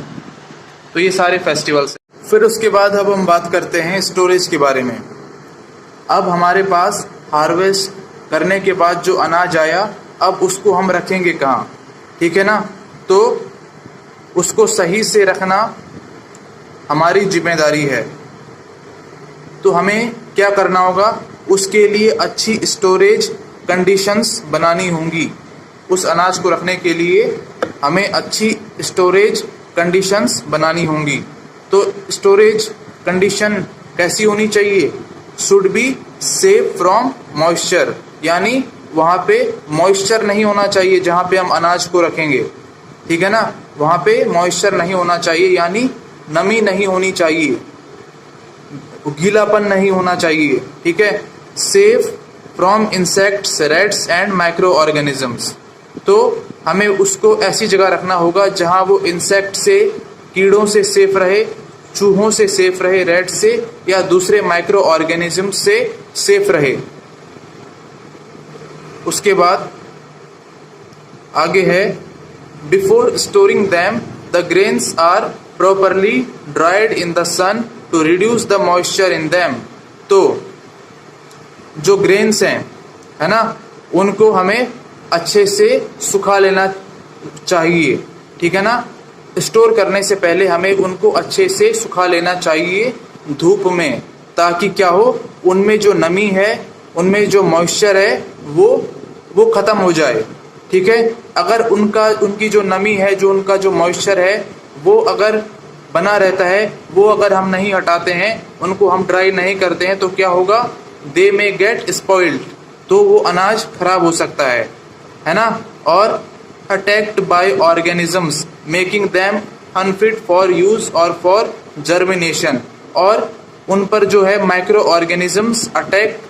A: तो ये सारे फेस्टिवल्स हैं। फिर उसके बाद अब हम बात करते हैं स्टोरेज के बारे में। अब हमारे पास हार्वेस्ट करने के बाद जो अनाज आया, अब उसको हम रखेंगे कहाँ, ठीक है ना। तो उसको सही से रखना हमारी जिम्मेदारी है। तो हमें क्या करना होगा, उसके लिए अच्छी स्टोरेज कंडीशंस बनानी होंगी। उस अनाज को रखने के लिए हमें अच्छी स्टोरेज कंडीशंस बनानी होंगी। तो स्टोरेज कंडीशन कैसी होनी चाहिए, should be safe from moisture, यानी वहाँ पे मॉइस्चर नहीं होना चाहिए जहाँ पे हम अनाज को रखेंगे, ठीक है ना। वहाँ पे मॉइस्चर नहीं होना चाहिए, यानी नमी नहीं होनी चाहिए, गीलापन नहीं होना चाहिए, ठीक है। Safe from insects, rates and micro organisms. तो हमें उसको ऐसी जगह रखना होगा जहाँ वो इंसेक्ट से, कीड़ों से सेफ रहे, चूहों से सेफ रहे, रेट से या दूसरे माइक्रो ऑर्गेनिज्म से सेफ रहे। उसके बाद आगे है, before storing them the grains are properly dried in the sun to reduce the moisture in them. तो जो ग्रेन्स हैं, है ना, उनको हमें अच्छे से सुखा लेना चाहिए, ठीक है ना। स्टोर करने से पहले हमें उनको अच्छे से सुखा लेना चाहिए धूप में, ताकि क्या हो, उनमें जो नमी है, उनमें जो मॉइस्चर है वो ख़त्म हो जाए, ठीक है। अगर उनकी जो नमी है, जो उनका जो मॉइस्चर है, वो अगर बना रहता है, वो अगर हम नहीं हटाते हैं, उनको हम ड्राई नहीं करते हैं, तो क्या होगा, दे मे गेट स्पॉइल्ड। तो वो अनाज खराब हो सकता है ना। और attacked by organisms making them unfit for use और फॉर जर्मिनेशन। और उन पर जो है माइक्रो ऑर्गेनिजम्स अटैक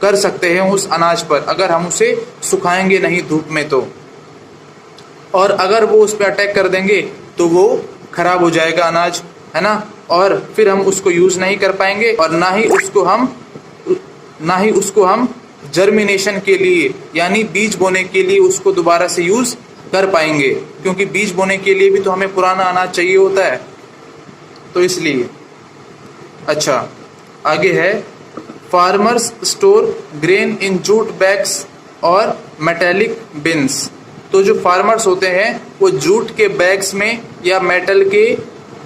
A: कर सकते हैं उस अनाज पर, अगर हम उसे सुखाएंगे नहीं धूप में तो। और अगर वो उस पर अटैक कर देंगे तो वो खराब हो जाएगा अनाज, है ना। और फिर हम उसको यूज़ नहीं कर पाएंगे, और ना ही उसको हम जर्मिनेशन के लिए, यानी बीज बोने के लिए उसको दोबारा से यूज़ कर पाएंगे, क्योंकि बीज बोने के लिए भी तो हमें पुराना अनाज चाहिए होता है, तो इसलिए। अच्छा, आगे है, farmers store grain in jute bags और मेटेलिक बिन्स। तो जो फार्मर्स होते हैं वो जूट के बैग्स में या मेटल के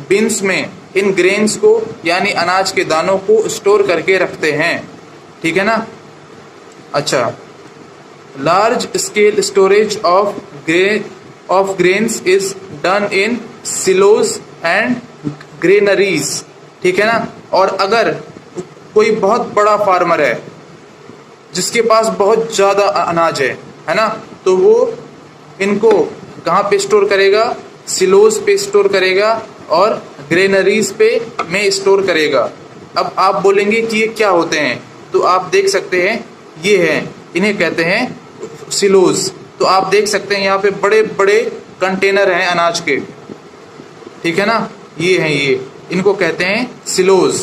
A: बिन्स में इन ग्रेन्स को, यानी अनाज के दानों को स्टोर करके रखते हैं, ठीक है ना। अच्छा, large scale storage of grains is done in silos and granaries, ठीक है ना। और अगर कोई बहुत बड़ा फार्मर है जिसके पास बहुत ज़्यादा अनाज है ना, तो वो इनको कहाँ पे स्टोर करेगा, सिलोज पे स्टोर करेगा और ग्रेनरीज पे में स्टोर करेगा। अब आप बोलेंगे कि ये क्या होते हैं, तो आप देख सकते हैं ये हैं, इन्हें कहते हैं सिलोज। तो आप देख सकते हैं यहाँ पे बड़े बड़े कंटेनर हैं अनाज के, ठीक है ना, ये हैं, ये इनको कहते हैं सिलोज।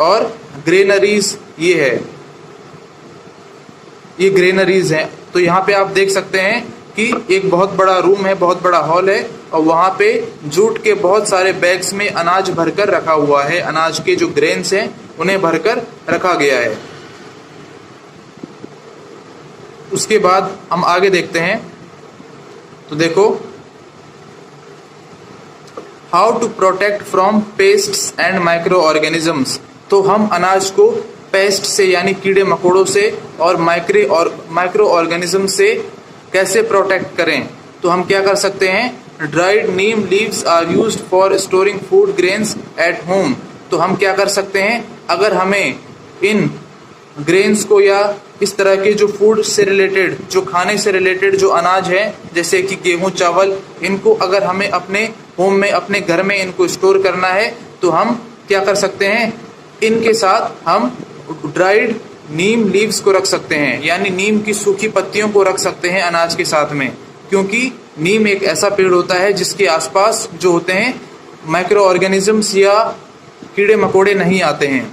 A: और ग्रेनरीज ये है, ये ग्रेनरीज हैं। तो यहाँ पे आप देख सकते हैं कि एक बहुत बड़ा रूम है, बहुत बड़ा हॉल है, और वहाँ पे जूट के बहुत सारे बैग्स में अनाज भरकर रखा हुआ है। अनाज के जो ग्रेन्स हैं उन्हें भरकर रखा गया है। उसके बाद हम आगे देखते हैं, तो देखो, how to protect from pests and micro organisms. तो हम अनाज को पेस्ट से यानी कीड़े मकोड़ों से और माइक्रो ऑर्गेनिज्म से कैसे प्रोटेक्ट करें। तो हम क्या कर सकते हैं, dried neem leaves are used for storing food grains at home. तो हम क्या कर सकते हैं, अगर हमें इन ग्रेन्स को या इस तरह के जो फूड से रिलेटेड, जो खाने से रिलेटेड जो अनाज है, जैसे कि गेहूं चावल, इनको अगर हमें अपने होम में, अपने घर में इनको स्टोर करना है, तो हम क्या कर सकते हैं, इनके साथ हम ड्राइड नीम लीव्स को रख सकते हैं, यानी नीम की सूखी पत्तियों को रख सकते हैं अनाज के साथ में। क्योंकि नीम एक ऐसा पेड़ होता है जिसके आसपास जो होते हैं माइक्रो ऑर्गेनिजम्स या कीड़े मकोड़े नहीं आते हैं।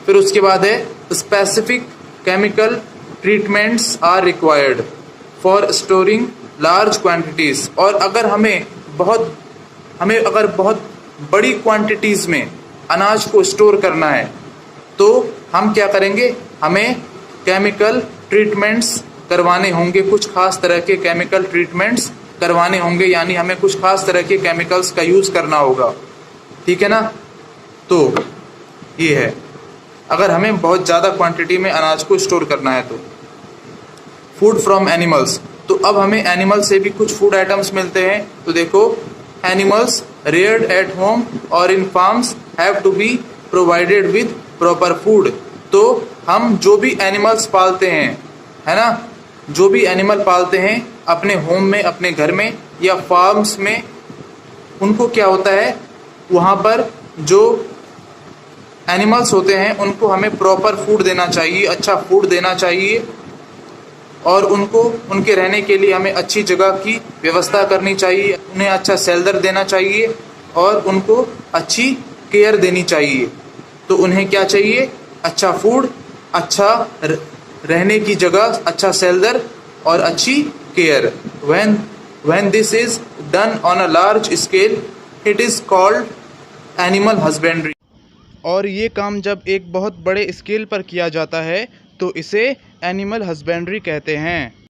A: फिर उसके बाद है specific chemical treatments are required for storing large quantities. और अगर हमें बहुत बड़ी क्वांटिटीज में अनाज को स्टोर करना है, तो हम क्या करेंगे, हमें केमिकल ट्रीटमेंट्स करवाने होंगे, कुछ खास तरह के केमिकल ट्रीटमेंट्स करवाने होंगे, यानी हमें कुछ खास तरह के केमिकल्स का यूज करना होगा, ठीक है ना। तो ये है, अगर हमें बहुत ज़्यादा क्वांटिटी में अनाज को स्टोर करना है तो। Food from animals. तो अब हमें एनिमल से भी कुछ फूड आइटम्स मिलते हैं। तो देखो, एनिमल्स रेयर्ड एट होम और in farms have to be provided with proper food. तो हम जो भी एनिमल्स पालते हैं, है ना, जो भी एनिमल पालते हैं अपने होम में, अपने घर में या फार्म्स में, उनको क्या होता है, वहाँ पर जो एनिमल्स होते हैं उनको हमें प्रॉपर फूड देना चाहिए, अच्छा फूड देना चाहिए, और उनको उनके रहने के लिए हमें अच्छी जगह की व्यवस्था करनी चाहिए, उन्हें अच्छा शेल्टर देना चाहिए और उनको अच्छी केयर देनी चाहिए। तो उन्हें क्या चाहिए, अच्छा फूड, अच्छा रहने की जगह, अच्छा शेल्टर और अच्छी care. When this is done on a large scale, it is called animal husbandry। और ये काम जब एक बहुत बड़े स्केल पर किया जाता है तो इसे एनिमल हस्बेंड्री कहते हैं।